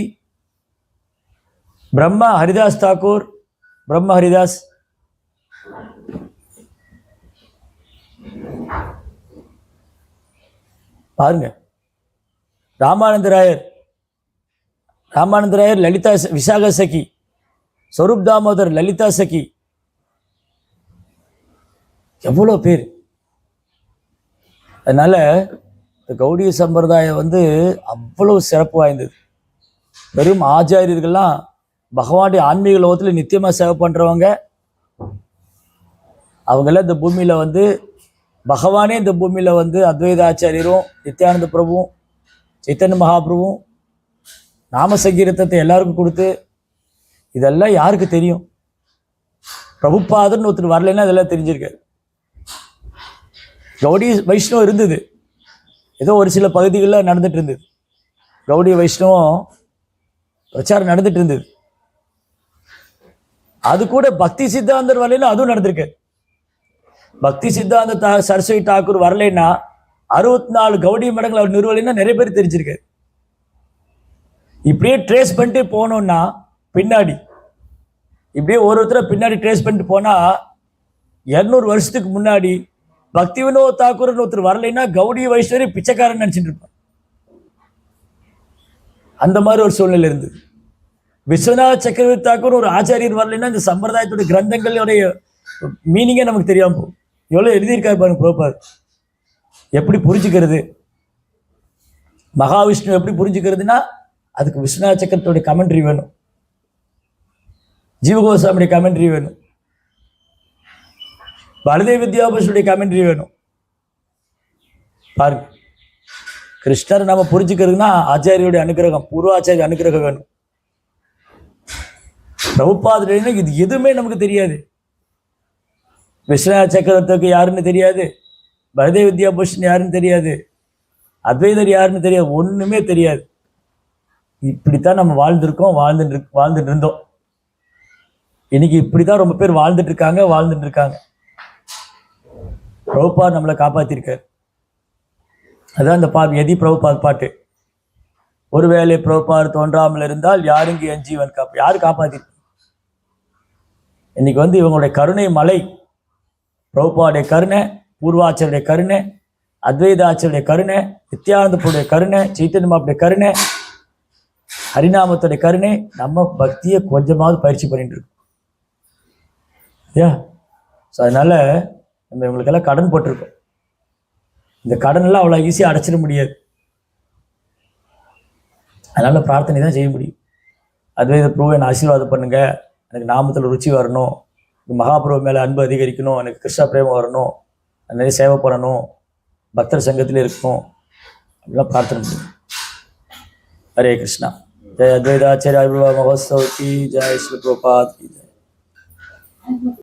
பிரம்மா ஹரிதாஸ் தாக்கூர், பிரம்ம ஹரிதாஸ், பாருங்க. ராமானந்தராயர் லலிதா விசாக சகி, ஸ்வரூப் தாமோதர் லலிதா சகி, எவ்வளோ பேர். அதனால இந்த கௌடிய சம்பிரதாயம் அவ்வளவு சிறப்பு வாய்ந்தது. வெறும் ஆச்சாரியர்கள்லாம் பகவானுடைய ஆன்மீக லோகத்தில் நித்தியமாக சேவை பண்ணுறவங்க. அவங்கெல்லாம் இந்த பூமியில் பகவானே இந்த பூமியில் அத்வைத ஆச்சாரியரும் நித்யானந்த பிரபுவும் சைத்தன்ய மகாபிரபுவும் நாம சங்கீர்த்தத்தை எல்லாருக்கும் கொடுத்து, இதெல்லாம் யாருக்கு தெரியும்? பிரபுபாதர்னு ஒருத்தர் வரலைன்னா இதெல்லாம் தெரிஞ்சிருக்காரு. கௌடி வைஷ்ணவம் இருந்தது, ஏதோ ஒரு சில பகுதிகளில் நடந்துட்டு இருந்தது. கௌடி வைஷ்ணவம் பிரச்சாரம் நடந்துட்டு இருந்தது. அது கூட பக்தி சித்தாந்தர் வரலைன்னா அதுவும் நடந்திருக்கு. பக்தி சித்தாந்த சரஸ்வதி தாக்கூர் வரலைன்னா 64 கௌடி மடங்கள் அவர் நிறுவலைன்னா நிறைய பேர் தெரிஞ்சிருக்காரு. இப்படியே ட்ரேஸ் பண்ணிட்டு போனோம்னா பின்னாடி இப்படியே ஒருத்தரை பின்னாடி ட்ரேஸ் பண்ணிட்டு போனா 200 வருஷத்துக்கு முன்னாடி பக்தி வினோத் தாக்கூர்னு ஒருத்தர் வரலைன்னா கௌடி வைஷ்ணவரி பிச்சைக்காரன் நினைச்சிட்டு இருப்பான். அந்த மாதிரி ஒரு சூழ்நிலை இருந்தது. விஸ்வநாத் சக்கரவர்த்தி தாக்கூர் ஒரு ஆச்சாரியர் வரலைன்னா இந்த சம்பிரதாயத்துடைய கிரந்தங்களுடைய மீனிங்கே நமக்கு தெரியாம போகும். எவ்வளோ எழுதியிருக்காரு பாருங்க பிரபுபாத். எப்படி புரிஞ்சுக்கிறது, மகாவிஷ்ணு எப்படி புரிஞ்சுக்கிறதுனா அதுக்கு விஸ்வநாத் சக்கரவர்த்தியோட கமெண்ட்ரி வேணும், ஜீவகோசாமியுடைய கமெண்ட்ரி வேணும், பலதேவ வித்யாபுஷனுடைய கமெண்ட்ரி வேணும். பாருங்க, கிருஷ்ணரை நம்ம புரிஞ்சுக்கிறதுனா ஆச்சாரியோடைய அனுகிரகம், பூர்வாச்சாரிய அனுகிரகம் வேணும். பிரபுபாதர் இது எதுவுமே நமக்கு தெரியாது. விஸ்வநாத் சக்கரவர்த்திக்கு யாருன்னு தெரியாது, பலதேவ வித்யாபூஷன் யாருன்னு தெரியாது, அத்வைதர் யாருன்னு தெரியாது, ஒண்ணுமே தெரியாது. இப்படித்தான் நம்ம வாழ்ந்துருக்கோம், வாழ்ந்துட்டு இருந்தோம். இன்னைக்கு இப்படித்தான் ரொம்ப பேர் வாழ்ந்துட்டு இருக்காங்க. பிரபுபாத் நம்மளை காப்பாத்திருக்காரு. அதான் இந்த எதி பிரபுபாத் பாட்டு. ஒருவேளை பிரபுபாத் தோன்றாமல் இருந்தால் யாருங்க என் ஜீவன் யாரு காப்பாத்தி? இன்னைக்கு இவங்களுடைய கருணை மலை, பிரபுபாவுடைய கருணை, பூர்வாச்சாரிய கருணை, அத்வைத ஆச்சாரிய கருணை, நித்யானந்தப்புடைய கருணை, சைத்தன்யமாவுடைய கருணை, ஹரிநாமத்துடைய கருணை, நம்ம பக்தியை கொஞ்சமாவது பயிற்சி பண்ணிட்டு இருக்கோம். ஸோ அதனால நம்ம இவங்களுக்கெல்லாம் கடன் போட்டிருக்கோம். இந்த கடனெல்லாம் அவ்வளோ ஈஸியாக அடைச்சிட முடியாது. அதனால பிரார்த்தனை தான் செய்ய முடியும். அத்வைத பிரபு என்னை ஆசீர்வாதம் பண்ணுங்க, எனக்கு நாமத்தில் ருச்சி வரணும், மகாபிரபு மேலே அன்பு அதிகரிக்கணும், எனக்கு கிருஷ்ண பிரேமம் வரணும், நிறைய சேவை பண்ணணும், பக்தர் சங்கத்தில் இருக்கணும், அப்படிலாம் பிரார்த்தனை பண்ணுங்க. ஹரே கிருஷ்ணா. ஜெய அத்வைதாச்சாரிய மகோத்சவ கி ஜெய், ஸ்ரீ பிரபுபாத் கி ஜெய்.